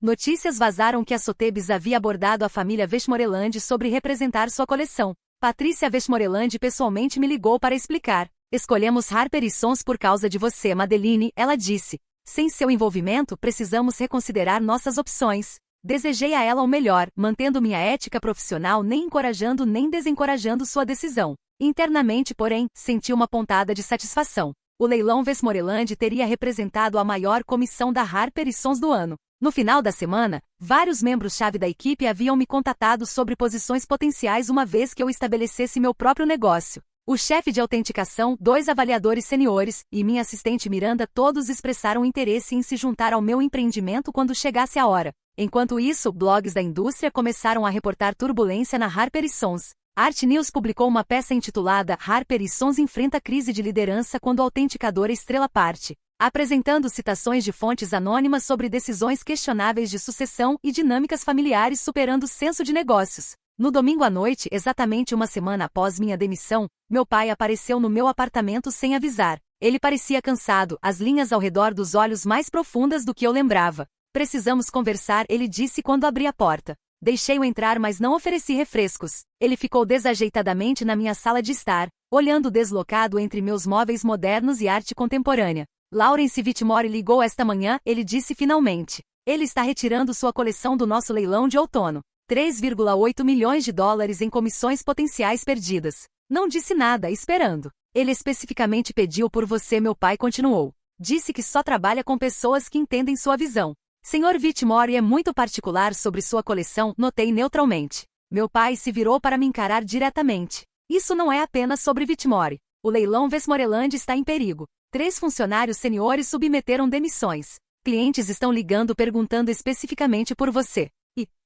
notícias vazaram que a Sotheby's havia abordado a família Westmoreland sobre representar sua coleção. Patrícia Westmoreland pessoalmente me ligou para explicar. Escolhemos Harper Sons por causa de você, Madeline, ela disse. Sem seu envolvimento, precisamos reconsiderar nossas opções. Desejei a ela o melhor, mantendo minha ética profissional, nem encorajando nem desencorajando sua decisão. Internamente, porém, senti uma pontada de satisfação. O leilão Westmoreland teria representado a maior comissão da Harper Sons do ano. No final da semana, vários membros-chave da equipe haviam me contatado sobre posições potenciais uma vez que eu estabelecesse meu próprio negócio. O chefe de autenticação, 2 avaliadores seniores, e minha assistente Miranda todos expressaram interesse em se juntar ao meu empreendimento quando chegasse a hora. Enquanto isso, blogs da indústria começaram a reportar turbulência na Harper Sons. Art News publicou uma peça intitulada Harper Sons enfrenta crise de liderança quando autenticadora estrela parte, apresentando citações de fontes anônimas sobre decisões questionáveis de sucessão e dinâmicas familiares superando o senso de negócios. No domingo à noite, exatamente uma semana após minha demissão, meu pai apareceu no meu apartamento sem avisar. Ele parecia cansado, as linhas ao redor dos olhos mais profundas do que eu lembrava. Precisamos conversar, ele disse quando abri a porta. Deixei-o entrar, mas não ofereci refrescos. Ele ficou desajeitadamente na minha sala de estar, olhando deslocado entre meus móveis modernos e arte contemporânea. Lawrence Whitmore ligou esta manhã, ele disse finalmente. Ele está retirando sua coleção do nosso leilão de outono. 3,8 milhões de dólares em comissões potenciais perdidas. Não disse nada, esperando. Ele especificamente pediu por você, meu pai continuou. Disse que só trabalha com pessoas que entendem sua visão. Sr. Whitmore é muito particular sobre sua coleção, notei neutralmente. Meu pai se virou para me encarar diretamente. Isso não é apenas sobre Whitmore. O leilão Westmoreland está em perigo. 3 funcionários seniores submeteram demissões. Clientes estão ligando perguntando especificamente por você.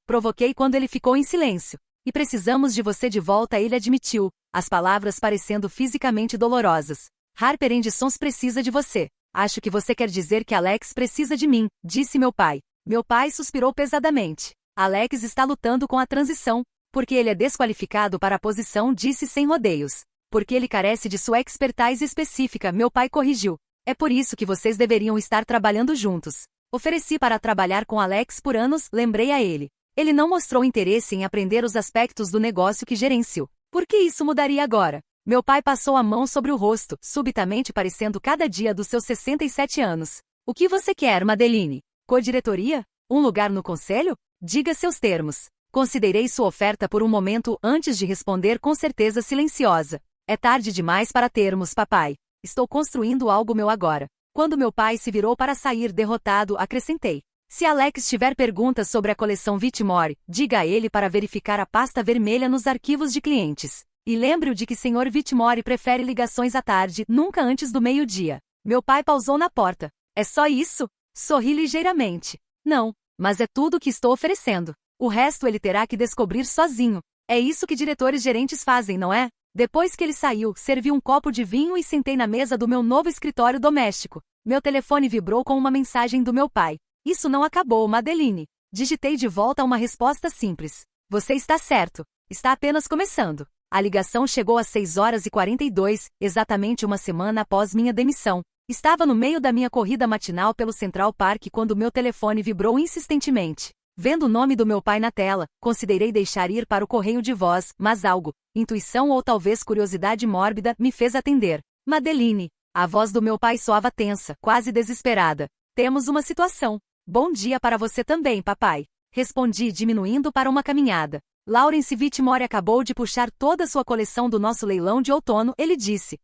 Provoquei quando ele ficou em silêncio. E precisamos de você de volta, ele admitiu, as palavras parecendo fisicamente dolorosas. Harper Sons precisa de você. Acho que você quer dizer que Alex precisa de mim, disse meu pai. Meu pai suspirou pesadamente. Alex está lutando com a transição, porque ele é desqualificado para a posição, disse sem rodeios. Porque ele carece de sua expertise específica, meu pai corrigiu. É por isso que vocês deveriam estar trabalhando juntos. Ofereci para trabalhar com Alex por anos, lembrei a ele. Ele não mostrou interesse em aprender os aspectos do negócio que gerenciou. Por que isso mudaria agora? Meu pai passou a mão sobre o rosto, subitamente parecendo cada dia dos seus 67 anos. O que você quer, Madeline? Co-diretoria? Um lugar no conselho? Diga seus termos. Considerei sua oferta por um momento antes de responder com certeza silenciosa. É tarde demais para termos, papai. Estou construindo algo meu agora. Quando meu pai se virou para sair derrotado, acrescentei. Se Alex tiver perguntas sobre a coleção Whitmore, diga a ele para verificar a pasta vermelha nos arquivos de clientes. E lembre-o de que Sr. Whitmore prefere ligações à tarde, nunca antes do meio-dia. Meu pai pausou na porta. É só isso? Sorri ligeiramente. Não, mas é tudo o que estou oferecendo. O resto ele terá que descobrir sozinho. É isso que diretores gerentes fazem, não é? Depois que ele saiu, servi um copo de vinho e sentei na mesa do meu novo escritório doméstico. Meu telefone vibrou com uma mensagem do meu pai. Isso não acabou, Madeline. Digitei de volta uma resposta simples. Você está certo. Está apenas começando. A ligação chegou às 6h42, exatamente uma semana após minha demissão. Estava no meio da minha corrida matinal pelo Central Park quando meu telefone vibrou insistentemente. Vendo o nome do meu pai na tela, considerei deixar ir para o correio de voz, mas algo, intuição ou talvez curiosidade mórbida, me fez atender. Madeline. A voz do meu pai soava tensa, quase desesperada. Temos uma situação. Bom dia para você também, papai. Respondi diminuindo para uma caminhada. Lawrence Whitmore acabou de puxar toda sua coleção do nosso leilão de outono, ele disse.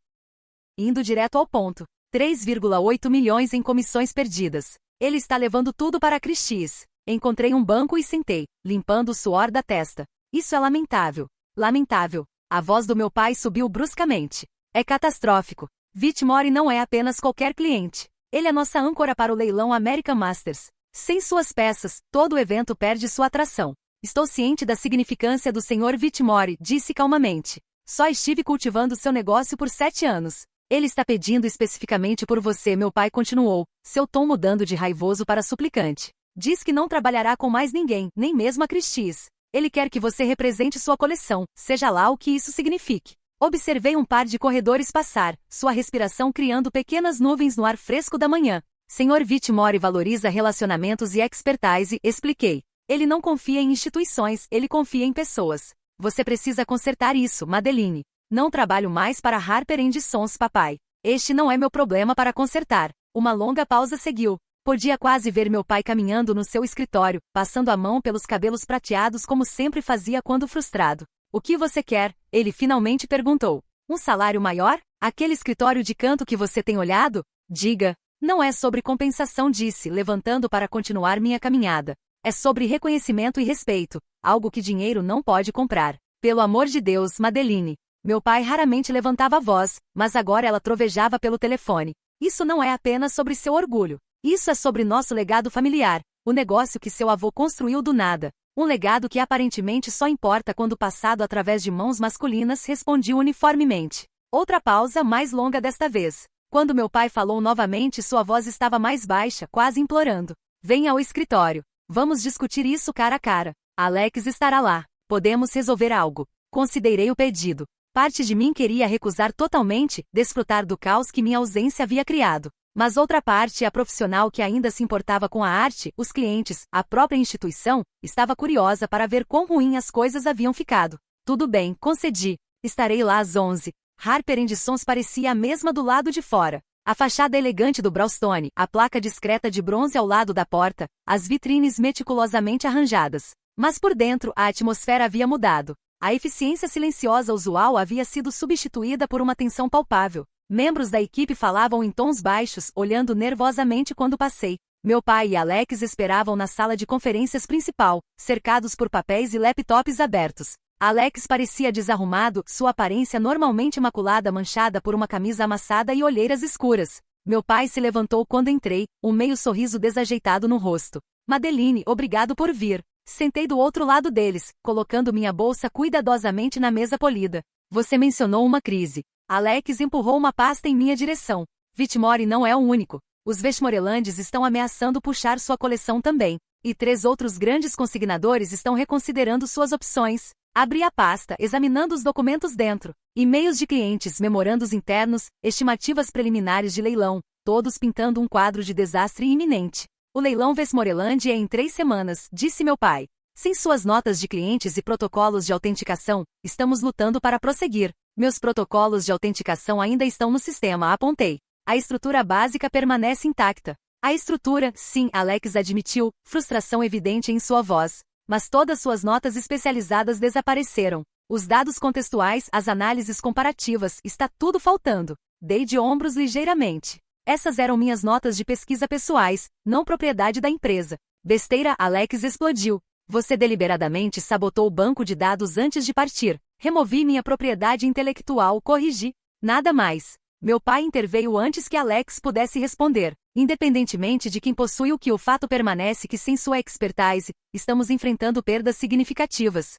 Indo direto ao ponto. 3,8 milhões em comissões perdidas. Ele está levando tudo para Christie's. Encontrei um banco e sentei, limpando o suor da testa. Isso é lamentável. Lamentável. A voz do meu pai subiu bruscamente. É catastrófico. Whitmore não é apenas qualquer cliente. Ele é nossa âncora para o leilão American Masters. Sem suas peças, todo o evento perde sua atração. Estou ciente da significância do Sr. Whitmore, disse calmamente. Só estive cultivando seu negócio por 7 anos. Ele está pedindo especificamente por você, meu pai continuou, seu tom mudando de raivoso para suplicante. Diz que não trabalhará com mais ninguém, nem mesmo a Christie's. Ele quer que você represente sua coleção, seja lá o que isso signifique. Observei um par de corredores passar, sua respiração criando pequenas nuvens no ar fresco da manhã. Sr. Whitmore valoriza relacionamentos e expertise, expliquei. Ele não confia em instituições, ele confia em pessoas. Você precisa consertar isso, Madeline. Não trabalho mais para Harper Sons, papai. Este não é meu problema para consertar. Uma longa pausa seguiu. Podia quase ver meu pai caminhando no seu escritório, passando a mão pelos cabelos prateados como sempre fazia quando frustrado. O que você quer? Ele finalmente perguntou. Um salário maior? Aquele escritório de canto que você tem olhado? Diga. Não é sobre compensação, disse, levantando para continuar minha caminhada. É sobre reconhecimento e respeito, algo que dinheiro não pode comprar. Pelo amor de Deus, Madeline. Meu pai raramente levantava a voz, mas agora ela trovejava pelo telefone. Isso não é apenas sobre seu orgulho. Isso é sobre nosso legado familiar, o negócio que seu avô construiu do nada. Um legado que aparentemente só importa quando passado através de mãos masculinas, respondi uniformemente. Outra pausa mais longa desta vez. Quando meu pai falou novamente, sua voz estava mais baixa, quase implorando. Venha ao escritório. Vamos discutir isso cara a cara. Alex estará lá. Podemos resolver algo. Considerei o pedido. Parte de mim queria recusar totalmente, desfrutar do caos que minha ausência havia criado. Mas outra parte, a profissional que ainda se importava com a arte, os clientes, a própria instituição, estava curiosa para ver quão ruim as coisas haviam ficado. Tudo bem, concedi. Estarei lá às 11. Harper Sons parecia a mesma do lado de fora. A fachada elegante do brownstone, a placa discreta de bronze ao lado da porta, as vitrines meticulosamente arranjadas. Mas por dentro, a atmosfera havia mudado. A eficiência silenciosa usual havia sido substituída por uma tensão palpável. Membros da equipe falavam em tons baixos, olhando nervosamente quando passei. Meu pai e Alex esperavam na sala de conferências principal, cercados por papéis e laptops abertos. Alex parecia desarrumado, sua aparência normalmente imaculada manchada por uma camisa amassada e olheiras escuras. Meu pai se levantou quando entrei, um meio sorriso desajeitado no rosto. Madeline, obrigado por vir. Sentei do outro lado deles, colocando minha bolsa cuidadosamente na mesa polida. Você mencionou uma crise. Alex empurrou uma pasta em minha direção. Whitmore não é o único. Os Westmorelands estão ameaçando puxar sua coleção também. E 3 outros grandes consignadores estão reconsiderando suas opções. Abri a pasta, examinando os documentos dentro. E-mails de clientes, memorandos internos, estimativas preliminares de leilão, todos pintando um quadro de desastre iminente. O leilão Westmoreland é em 3 semanas, disse meu pai. Sem suas notas de clientes e protocolos de autenticação, estamos lutando para prosseguir. Meus protocolos de autenticação ainda estão no sistema, apontei. A estrutura básica permanece intacta. A estrutura, sim, Alex admitiu, frustração evidente em sua voz. Mas todas suas notas especializadas desapareceram. Os dados contextuais, as análises comparativas, está tudo faltando. Dei de ombros ligeiramente. Essas eram minhas notas de pesquisa pessoais, não propriedade da empresa. Besteira, Alex explodiu. Você deliberadamente sabotou o banco de dados antes de partir. Removi minha propriedade intelectual, corrigi. Nada mais. Meu pai interveio antes que Alex pudesse responder. Independentemente de quem possui o fato permanece que sem sua expertise, estamos enfrentando perdas significativas.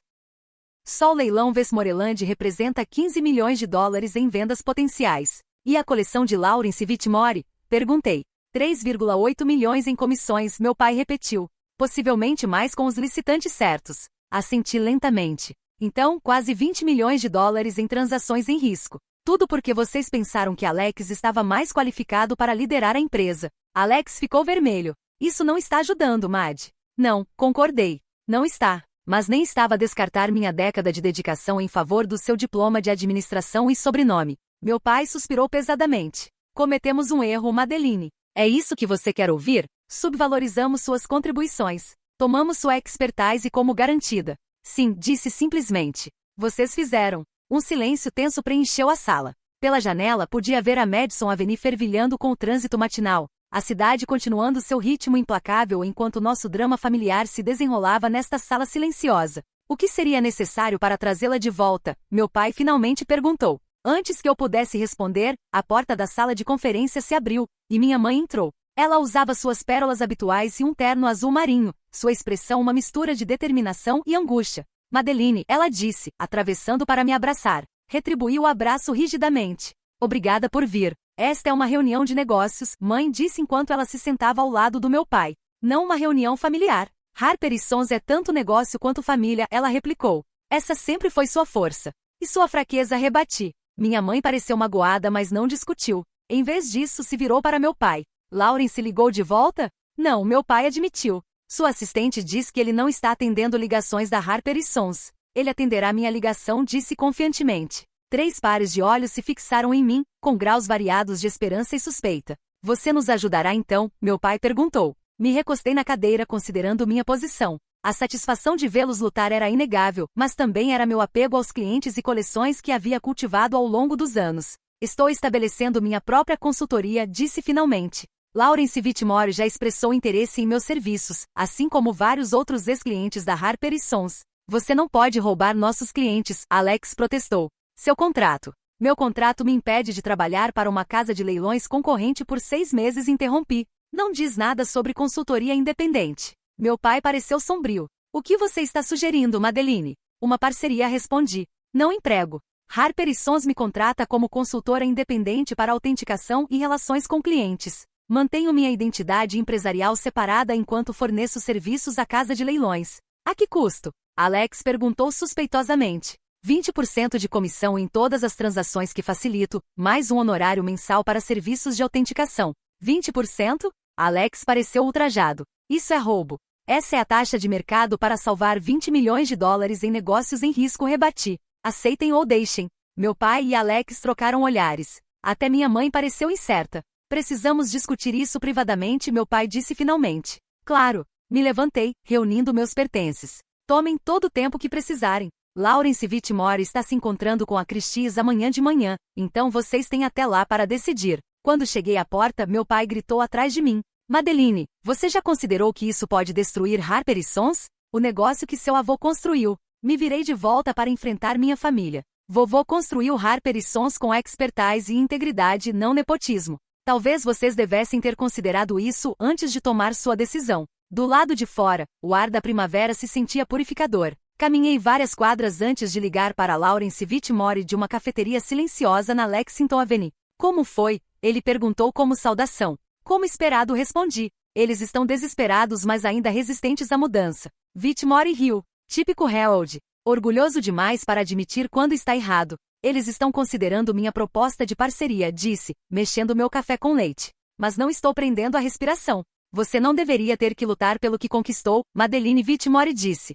Só o leilão Westmoreland representa 15 milhões de dólares em vendas potenciais. E a coleção de Lawrence Whitmore? Perguntei. 3,8 milhões em comissões, meu pai repetiu. Possivelmente mais com os licitantes certos. Assenti lentamente. Então, quase 20 milhões de dólares em transações em risco. Tudo porque vocês pensaram que Alex estava mais qualificado para liderar a empresa. Alex ficou vermelho. Isso não está ajudando, Mad. Não, concordei. Não está. Mas nem estava a descartar minha década de dedicação em favor do seu diploma de administração e sobrenome. Meu pai suspirou pesadamente. Cometemos um erro, Madeline. É isso que você quer ouvir? Subvalorizamos suas contribuições. Tomamos sua expertise como garantida. Sim, disse simplesmente. Vocês fizeram. Um silêncio tenso preencheu a sala. Pela janela podia ver a Madison Avenue fervilhando com o trânsito matinal, a cidade continuando seu ritmo implacável enquanto nosso drama familiar se desenrolava nesta sala silenciosa. O que seria necessário para trazê-la de volta? Meu pai finalmente perguntou. Antes que eu pudesse responder, a porta da sala de conferência se abriu, e minha mãe entrou. Ela usava suas pérolas habituais e um terno azul marinho, sua expressão uma mistura de determinação e angústia. Madeline, ela disse, atravessando para me abraçar. Retribuí o abraço rigidamente. Obrigada por vir. Esta é uma reunião de negócios, mãe disse enquanto ela se sentava ao lado do meu pai. Não uma reunião familiar. Harper & Sons é tanto negócio quanto família, ela replicou. Essa sempre foi sua força. E sua fraqueza, rebati. Minha mãe pareceu magoada, mas não discutiu. Em vez disso, se virou para meu pai. Lawrence ligou de volta? Não, meu pai admitiu. Sua assistente diz que ele não está atendendo ligações da Harper & Sons. Ele atenderá minha ligação, disse confiantemente. 3 pares de olhos se fixaram em mim, com graus variados de esperança e suspeita. Você nos ajudará então? Meu pai perguntou. Me recostei na cadeira considerando minha posição. A satisfação de vê-los lutar era inegável, mas também era meu apego aos clientes e coleções que havia cultivado ao longo dos anos. Estou estabelecendo minha própria consultoria, disse finalmente. Lawrence Whitmore já expressou interesse em meus serviços, assim como vários outros ex-clientes da Harper & Sons. Você não pode roubar nossos clientes, Alex protestou. Seu contrato. Meu contrato me impede de trabalhar para uma casa de leilões concorrente por 6 meses, interrompi. Não diz nada sobre consultoria independente. Meu pai pareceu sombrio. O que você está sugerindo, Madeline? Uma parceria, respondi. Não emprego. Harper & Sons me contrata como consultora independente para autenticação e relações com clientes. Mantenho minha identidade empresarial separada enquanto forneço serviços à casa de leilões. A que custo? Alex perguntou suspeitosamente. 20% de comissão em todas as transações que facilito, mais um honorário mensal para serviços de autenticação. 20%? Alex pareceu ultrajado. Isso é roubo. Essa é a taxa de mercado para salvar 20 milhões de dólares em negócios em risco, rebati. Aceitem ou deixem. Meu pai e Alex trocaram olhares. Até minha mãe pareceu incerta. Precisamos discutir isso privadamente, meu pai disse finalmente. Claro. Me levantei, reunindo meus pertences. Tomem todo o tempo que precisarem. Lawrence Whitmore está se encontrando com a Christie's amanhã de manhã, então vocês têm até lá para decidir. Quando cheguei à porta, meu pai gritou atrás de mim. Madeline, você já considerou que isso pode destruir Harper & Sons? O negócio que seu avô construiu. Me virei de volta para enfrentar minha família. Vovô construiu Harper & Sons com expertise e integridade, não nepotismo. Talvez vocês devessem ter considerado isso antes de tomar sua decisão. Do lado de fora, o ar da primavera se sentia purificador. Caminhei várias quadras antes de ligar para Lawrence Whitmore de uma cafeteria silenciosa na Lexington Avenue. Como foi? Ele perguntou como saudação. Como esperado, respondi. Eles estão desesperados, mas ainda resistentes à mudança. Whitmore riu. Típico Harold. Orgulhoso demais para admitir quando está errado. Eles estão considerando minha proposta de parceria, disse, mexendo meu café com leite. Mas não estou prendendo a respiração. Você não deveria ter que lutar pelo que conquistou, Madeline Whitmore disse.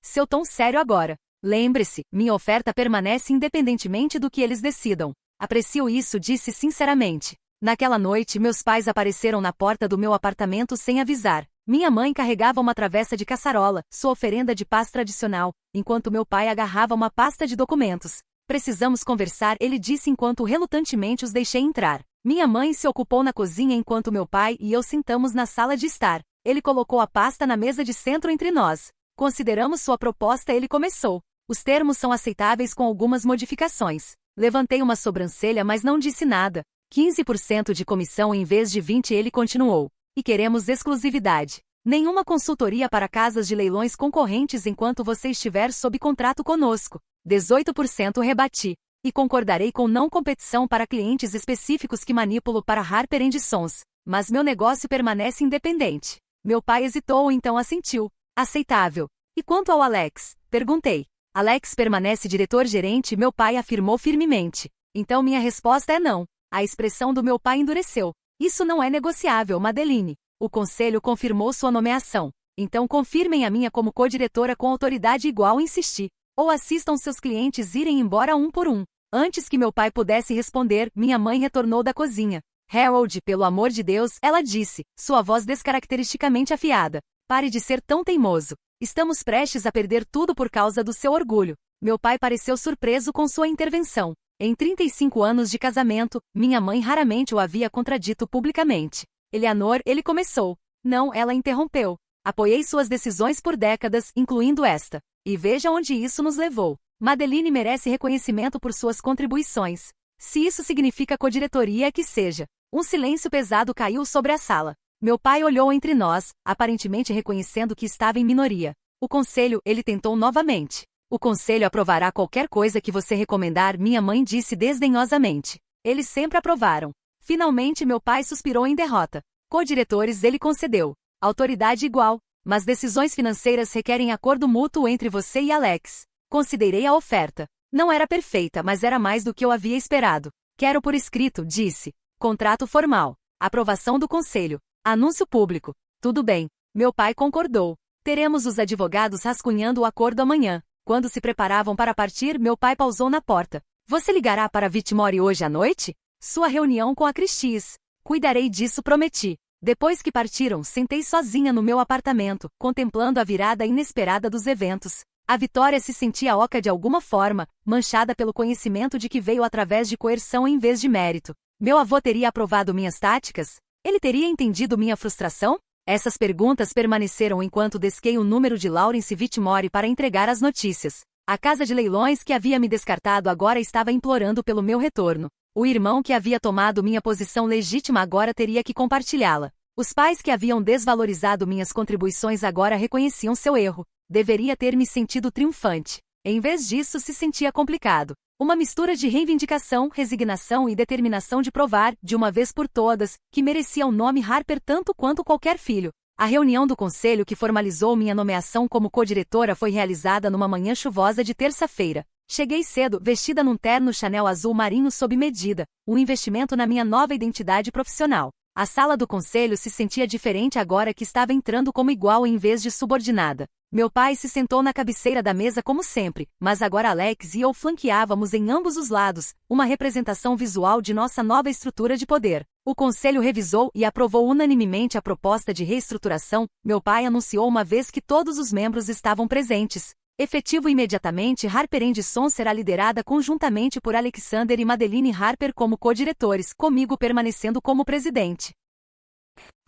Seu tom sério agora. Lembre-se, minha oferta permanece independentemente do que eles decidam. Aprecio isso, disse sinceramente. Naquela noite, meus pais apareceram na porta do meu apartamento sem avisar. Minha mãe carregava uma travessa de caçarola, sua oferenda de paz tradicional, enquanto meu pai agarrava uma pasta de documentos. Precisamos conversar, ele disse enquanto relutantemente os deixei entrar. Minha mãe se ocupou na cozinha enquanto meu pai e eu sentamos na sala de estar. Ele colocou a pasta na mesa de centro entre nós. Consideramos sua proposta, ele começou. Os termos são aceitáveis com algumas modificações. Levantei uma sobrancelha, mas não disse nada. 15% de comissão em vez de 20%, ele continuou. E queremos exclusividade. Nenhuma consultoria para casas de leilões concorrentes enquanto você estiver sob contrato conosco. 18% rebati. E concordarei com não competição para clientes específicos que manipulo para Harper & Sons. Mas meu negócio permanece independente. Meu pai hesitou, então assentiu. Aceitável. E quanto ao Alex? Perguntei. Alex permanece diretor-gerente, meu pai afirmou firmemente. Então minha resposta é não. A expressão do meu pai endureceu. Isso não é negociável, Madeline. O conselho confirmou sua nomeação. Então confirmem a minha como co-diretora com autoridade igual, insisti. Ou assistam seus clientes irem embora um por um. Antes que meu pai pudesse responder, minha mãe retornou da cozinha. Harold, pelo amor de Deus, ela disse, sua voz descaracteristicamente afiada. Pare de ser tão teimoso. Estamos prestes a perder tudo por causa do seu orgulho. Meu pai pareceu surpreso com sua intervenção. Em 35 anos de casamento, minha mãe raramente o havia contradito publicamente. Eleanor, ele começou. Não, ela interrompeu. Apoiei suas decisões por décadas, incluindo esta. E veja onde isso nos levou. Madeline merece reconhecimento por suas contribuições. Se isso significa codiretoria, que seja. Um silêncio pesado caiu sobre a sala. Meu pai olhou entre nós, aparentemente reconhecendo que estava em minoria. O conselho, ele tentou novamente. O conselho aprovará qualquer coisa que você recomendar, minha mãe disse desdenhosamente. Eles sempre aprovaram. Finalmente meu pai suspirou em derrota. Co-diretores ele concedeu. Autoridade igual. Mas decisões financeiras requerem acordo mútuo entre você e Alex. Considerei a oferta. Não era perfeita, mas era mais do que eu havia esperado. Quero por escrito, disse. Contrato formal. Aprovação do conselho. Anúncio público. Tudo bem. Meu pai concordou. Teremos os advogados rascunhando o acordo amanhã. Quando se preparavam para partir, meu pai pausou na porta. Você ligará para Whitmore hoje à noite? Sua reunião com a Christie's. Cuidarei disso, prometi. Depois que partiram, sentei sozinha no meu apartamento, contemplando a virada inesperada dos eventos. A vitória se sentia oca de alguma forma, manchada pelo conhecimento de que veio através de coerção em vez de mérito. Meu avô teria aprovado minhas táticas? Ele teria entendido minha frustração? Essas perguntas permaneceram enquanto desquei o número de Lawrence Whitmore para entregar as notícias. A casa de leilões que havia me descartado agora estava implorando pelo meu retorno. O irmão que havia tomado minha posição legítima agora teria que compartilhá-la. Os pais que haviam desvalorizado minhas contribuições agora reconheciam seu erro. Deveria ter me sentido triunfante. Em vez disso, se sentia complicado. Uma mistura de reivindicação, resignação e determinação de provar, de uma vez por todas, que merecia o nome Harper tanto quanto qualquer filho. A reunião do conselho que formalizou minha nomeação como co-diretora foi realizada numa manhã chuvosa de terça-feira. Cheguei cedo, vestida num terno Chanel azul marinho sob medida, um investimento na minha nova identidade profissional. A sala do conselho se sentia diferente agora que estava entrando como igual em vez de subordinada. Meu pai se sentou na cabeceira da mesa como sempre, mas agora Alex e eu flanqueávamos em ambos os lados, uma representação visual de nossa nova estrutura de poder. O conselho revisou e aprovou unanimemente a proposta de reestruturação, meu pai anunciou uma vez que todos os membros estavam presentes. Efetivo imediatamente, Harper & Sons será liderada conjuntamente por Alexander e Madeline Harper como co-diretores, comigo permanecendo como presidente.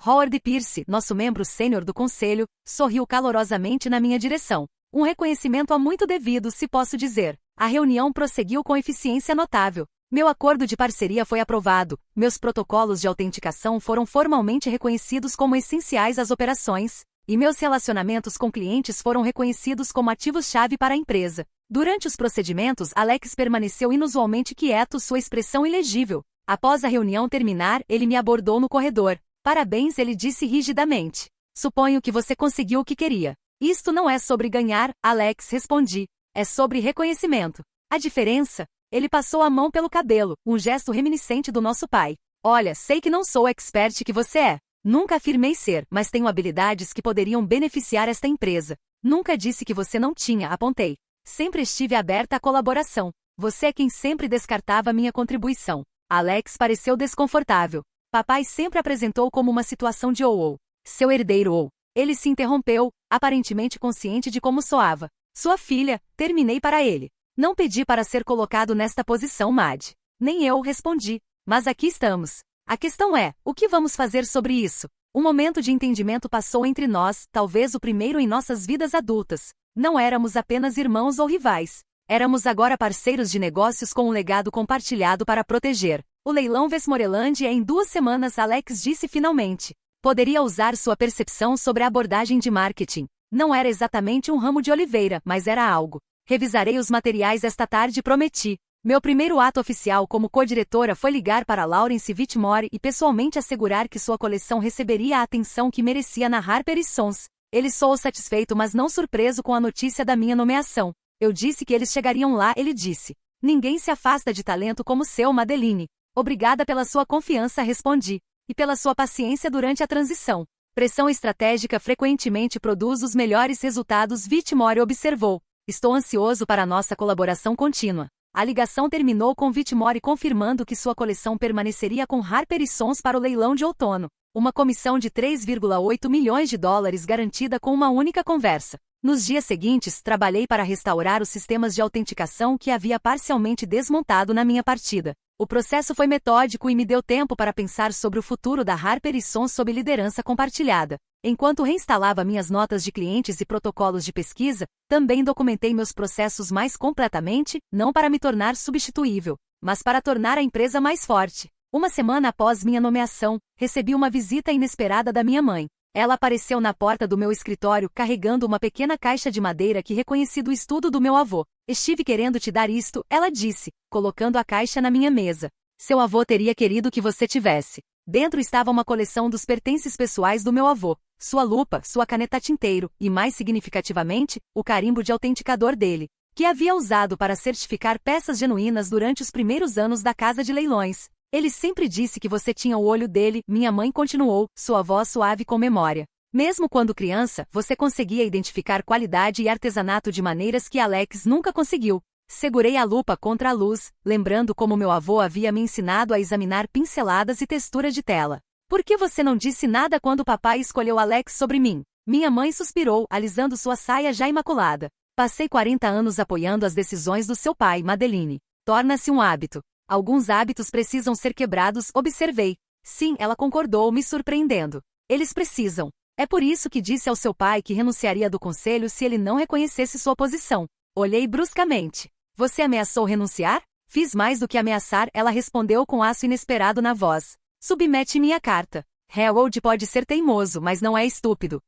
Howard Pierce, nosso membro sênior do conselho, sorriu calorosamente na minha direção. Um reconhecimento há muito devido, se posso dizer. A reunião prosseguiu com eficiência notável. Meu acordo de parceria foi aprovado, meus protocolos de autenticação foram formalmente reconhecidos como essenciais às operações, e meus relacionamentos com clientes foram reconhecidos como ativos-chave para a empresa. Durante os procedimentos, Alex permaneceu inusualmente quieto, sua expressão ilegível. Após a reunião terminar, ele me abordou no corredor. Parabéns, ele disse rigidamente. Suponho que você conseguiu o que queria. Isto não é sobre ganhar, Alex, respondi. É sobre reconhecimento. A diferença? Ele passou a mão pelo cabelo, um gesto reminiscente do nosso pai. Olha, sei que não sou o expert que você é. Nunca afirmei ser, mas tenho habilidades que poderiam beneficiar esta empresa. Nunca disse que você não tinha, apontei. Sempre estive aberta à colaboração. Você é quem sempre descartava minha contribuição. Alex pareceu desconfortável. Papai sempre apresentou como uma situação de ou. Seu herdeiro ou. Ele se interrompeu, aparentemente consciente de como soava. Sua filha, terminei para ele. Não pedi para ser colocado nesta posição, Mad. Nem eu, respondi. Mas aqui estamos. A questão é, o que vamos fazer sobre isso? Um momento de entendimento passou entre nós, talvez o primeiro em nossas vidas adultas. Não éramos apenas irmãos ou rivais. Éramos agora parceiros de negócios com um legado compartilhado para proteger. O leilão Westmoreland é em 2 semanas, Alex disse finalmente. Poderia usar sua percepção sobre a abordagem de marketing. Não era exatamente um ramo de oliveira, mas era algo. Revisarei os materiais esta tarde, prometi. Meu primeiro ato oficial como co-diretora foi ligar para Lawrence Whitmore e pessoalmente assegurar que sua coleção receberia a atenção que merecia na Harper Sons. Ele soou satisfeito, mas não surpreso com a notícia da minha nomeação. Eu disse que eles chegariam lá, ele disse. Ninguém se afasta de talento como seu, Madeline. Obrigada pela sua confiança, respondi. E pela sua paciência durante a transição. Pressão estratégica frequentemente produz os melhores resultados, Whitmore observou. Estou ansioso para nossa colaboração contínua. A ligação terminou com Whitmore confirmando que sua coleção permaneceria com Harper Sons para o leilão de outono. Uma comissão de 3,8 milhões de dólares garantida com uma única conversa. Nos dias seguintes, trabalhei para restaurar os sistemas de autenticação que havia parcialmente desmontado na minha partida. O processo foi metódico e me deu tempo para pensar sobre o futuro da Harper Sons sob liderança compartilhada. Enquanto reinstalava minhas notas de clientes e protocolos de pesquisa, também documentei meus processos mais completamente, não para me tornar substituível, mas para tornar a empresa mais forte. Uma semana após minha nomeação, recebi uma visita inesperada da minha mãe. Ela apareceu na porta do meu escritório carregando uma pequena caixa de madeira que reconheci do estudo do meu avô. Estive querendo te dar isto, ela disse, colocando a caixa na minha mesa. Seu avô teria querido que você tivesse. Dentro estava uma coleção dos pertences pessoais do meu avô, sua lupa, sua caneta tinteiro e, mais significativamente, o carimbo de autenticador dele, que havia usado para certificar peças genuínas durante os primeiros anos da casa de leilões. Ele sempre disse que você tinha o olho dele, minha mãe continuou, sua voz suave com memória. Mesmo quando criança, você conseguia identificar qualidade e artesanato de maneiras que Alex nunca conseguiu. Segurei a lupa contra a luz, lembrando como meu avô havia me ensinado a examinar pinceladas e textura de tela. Por que você não disse nada quando papai escolheu Alex sobre mim? Minha mãe suspirou, alisando sua saia já imaculada. Passei 40 anos apoiando as decisões do seu pai, Madeline. Torna-se um hábito. Alguns hábitos precisam ser quebrados, observei. Sim, ela concordou, me surpreendendo. Eles precisam. É por isso que disse ao seu pai que renunciaria do conselho se ele não reconhecesse sua posição. Olhei bruscamente. Você ameaçou renunciar? Fiz mais do que ameaçar, ela respondeu com aço inesperado na voz. Submete minha carta. Harold pode ser teimoso, mas não é estúpido.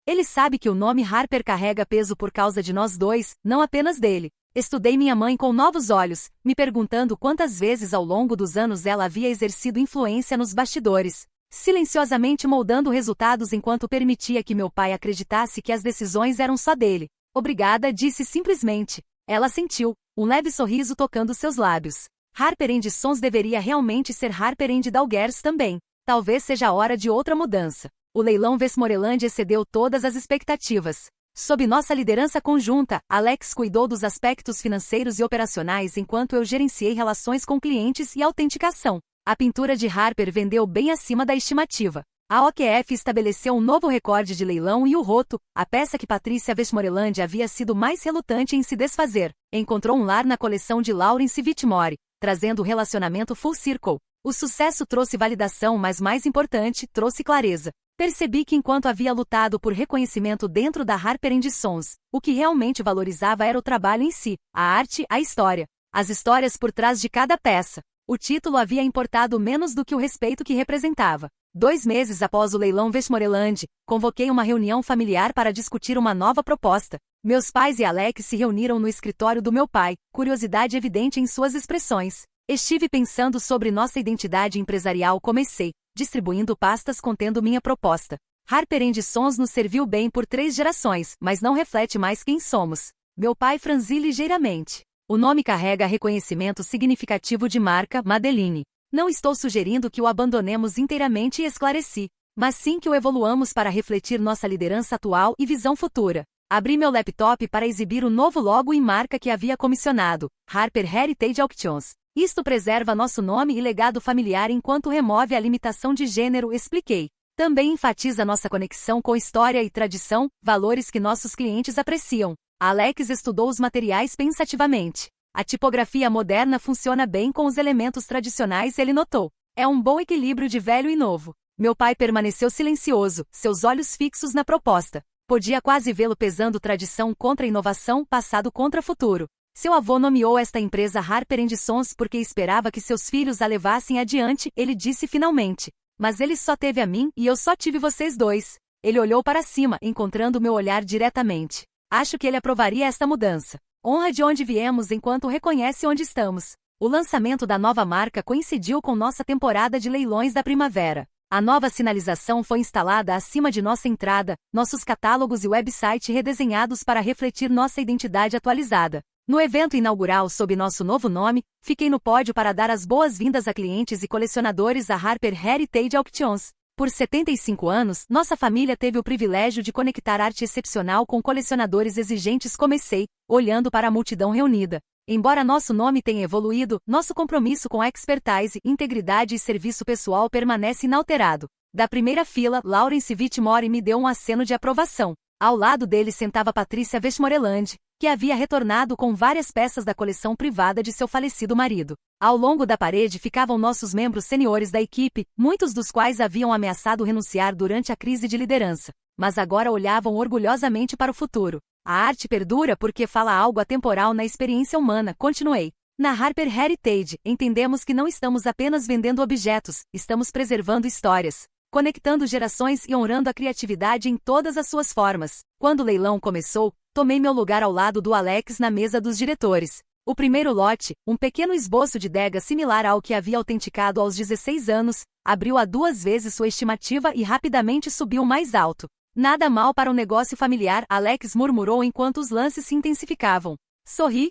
Ele sabe que o nome Harper carrega peso por causa de nós dois, não apenas dele. Estudei minha mãe com novos olhos, me perguntando quantas vezes ao longo dos anos ela havia exercido influência nos bastidores, silenciosamente moldando resultados enquanto permitia que meu pai acreditasse que as decisões eram só dele. Obrigada, disse simplesmente. Ela sentiu, um leve sorriso tocando seus lábios. Harper Sons deveria realmente ser Harper Dalgers também. Talvez seja a hora de outra mudança. O leilão Westmoreland excedeu todas as expectativas. Sob nossa liderança conjunta, Alex cuidou dos aspectos financeiros e operacionais enquanto eu gerenciei relações com clientes e autenticação. A pintura de Harper vendeu bem acima da estimativa. A OQF estabeleceu um novo recorde de leilão e o roto, a peça que Patrícia Westmoreland havia sido mais relutante em se desfazer, encontrou um lar na coleção de Lawrence Whitmore, trazendo o relacionamento full circle. O sucesso trouxe validação, mas mais importante, trouxe clareza. Percebi que enquanto havia lutado por reconhecimento dentro da Harper Sons, o que realmente valorizava era o trabalho em si, a arte, a história. as histórias por trás de cada peça. O título havia importado menos do que o respeito que representava. 2 meses após o leilão Westmoreland, convoquei uma reunião familiar para discutir uma nova proposta. Meus pais e Alex se reuniram no escritório do meu pai, curiosidade evidente em suas expressões. Estive pensando sobre nossa identidade empresarial. Comecei, distribuindo pastas contendo minha proposta. Harper & Sons nos serviu bem por 3 gerações, mas não reflete mais quem somos. Meu pai franziu ligeiramente. O nome carrega reconhecimento significativo de marca, Madeline. Não estou sugerindo que o abandonemos inteiramente, e esclareci, mas sim que o evoluamos para refletir nossa liderança atual e visão futura. Abri meu laptop para exibir o novo logo e marca que havia comissionado, Harper Heritage Auctions. Isto preserva nosso nome e legado familiar enquanto remove a limitação de gênero, expliquei. Também enfatiza nossa conexão com história e tradição, valores que nossos clientes apreciam. Alex estudou os materiais pensativamente. A tipografia moderna funciona bem com os elementos tradicionais, ele notou. É um bom equilíbrio de velho e novo. Meu pai permaneceu silencioso, seus olhos fixos na proposta. Podia quase vê-lo pesando tradição contra inovação, passado contra futuro. Seu avô nomeou esta empresa Harper & Sons porque esperava que seus filhos a levassem adiante, ele disse finalmente. Mas ele só teve a mim e eu só tive vocês dois. Ele olhou para cima, encontrando meu olhar diretamente. Acho que ele aprovaria esta mudança. Honra de onde viemos enquanto reconhece onde estamos. O lançamento da nova marca coincidiu com nossa temporada de leilões da primavera. A nova sinalização foi instalada acima de nossa entrada, nossos catálogos e website redesenhados para refletir nossa identidade atualizada. No evento inaugural sob nosso novo nome, fiquei no pódio para dar as boas-vindas a clientes e colecionadores à Harper Heritage Auctions. Por 75 anos, nossa família teve o privilégio de conectar arte excepcional com colecionadores exigentes. Comecei, olhando para a multidão reunida. Embora nosso nome tenha evoluído, nosso compromisso com expertise, integridade e serviço pessoal permanece inalterado. Da primeira fila, Lawrence Whitmore me deu um aceno de aprovação. Ao lado dele sentava Patricia Westmoreland, que havia retornado com várias peças da coleção privada de seu falecido marido. Ao longo da parede ficavam nossos membros seniores da equipe, muitos dos quais haviam ameaçado renunciar durante a crise de liderança, mas agora olhavam orgulhosamente para o futuro. A arte perdura porque fala algo atemporal na experiência humana, continuei. Na Harper Heritage, entendemos que não estamos apenas vendendo objetos, estamos preservando histórias, conectando gerações e honrando a criatividade em todas as suas formas. Quando o leilão começou, tomei meu lugar ao lado do Alex na mesa dos diretores. O primeiro lote, um pequeno esboço de adega similar ao que havia autenticado aos 16 anos, abriu a 2 vezes sua estimativa e rapidamente subiu mais alto. Nada mal para um negócio familiar, Alex murmurou enquanto os lances se intensificavam. Sorri,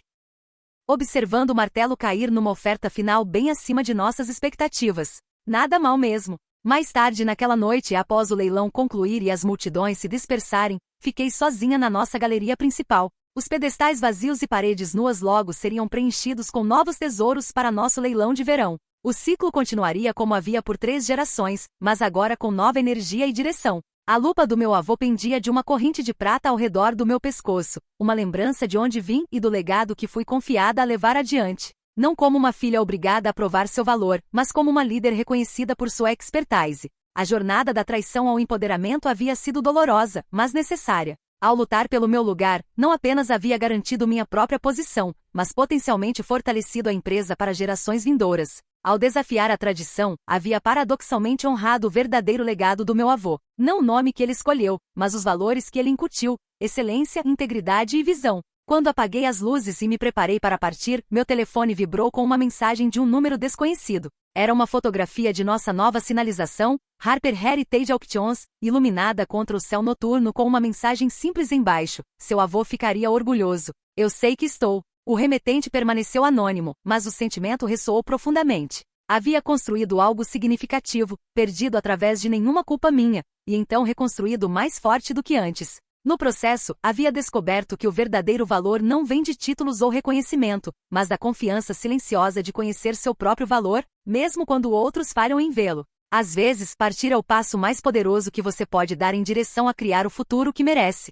observando o martelo cair numa oferta final bem acima de nossas expectativas. Nada mal mesmo. Mais tarde naquela noite, após o leilão concluir e as multidões se dispersarem, fiquei sozinha na nossa galeria principal. Os pedestais vazios e paredes nuas logo seriam preenchidos com novos tesouros para nosso leilão de verão. O ciclo continuaria como havia por 3 gerações, mas agora com nova energia e direção. A lupa do meu avô pendia de uma corrente de prata ao redor do meu pescoço, uma lembrança de onde vim e do legado que fui confiada a levar adiante. Não como uma filha obrigada a provar seu valor, mas como uma líder reconhecida por sua expertise. A jornada da traição ao empoderamento havia sido dolorosa, mas necessária. Ao lutar pelo meu lugar, não apenas havia garantido minha própria posição, mas potencialmente fortalecido a empresa para gerações vindouras. Ao desafiar a tradição, havia paradoxalmente honrado o verdadeiro legado do meu avô. Não o nome que ele escolheu, mas os valores que ele incutiu: excelência, integridade e visão. Quando apaguei as luzes e me preparei para partir, meu telefone vibrou com uma mensagem de um número desconhecido. Era uma fotografia de nossa nova sinalização, Harper Heritage Auctions, iluminada contra o céu noturno com uma mensagem simples embaixo: seu avô ficaria orgulhoso. Eu sei que estou. O remetente permaneceu anônimo, mas o sentimento ressoou profundamente. Havia construído algo significativo, perdido através de nenhuma culpa minha, e então reconstruído mais forte do que antes. No processo, havia descoberto que o verdadeiro valor não vem de títulos ou reconhecimento, mas da confiança silenciosa de conhecer seu próprio valor, mesmo quando outros falham em vê-lo. Às vezes, partir é o passo mais poderoso que você pode dar em direção a criar o futuro que merece.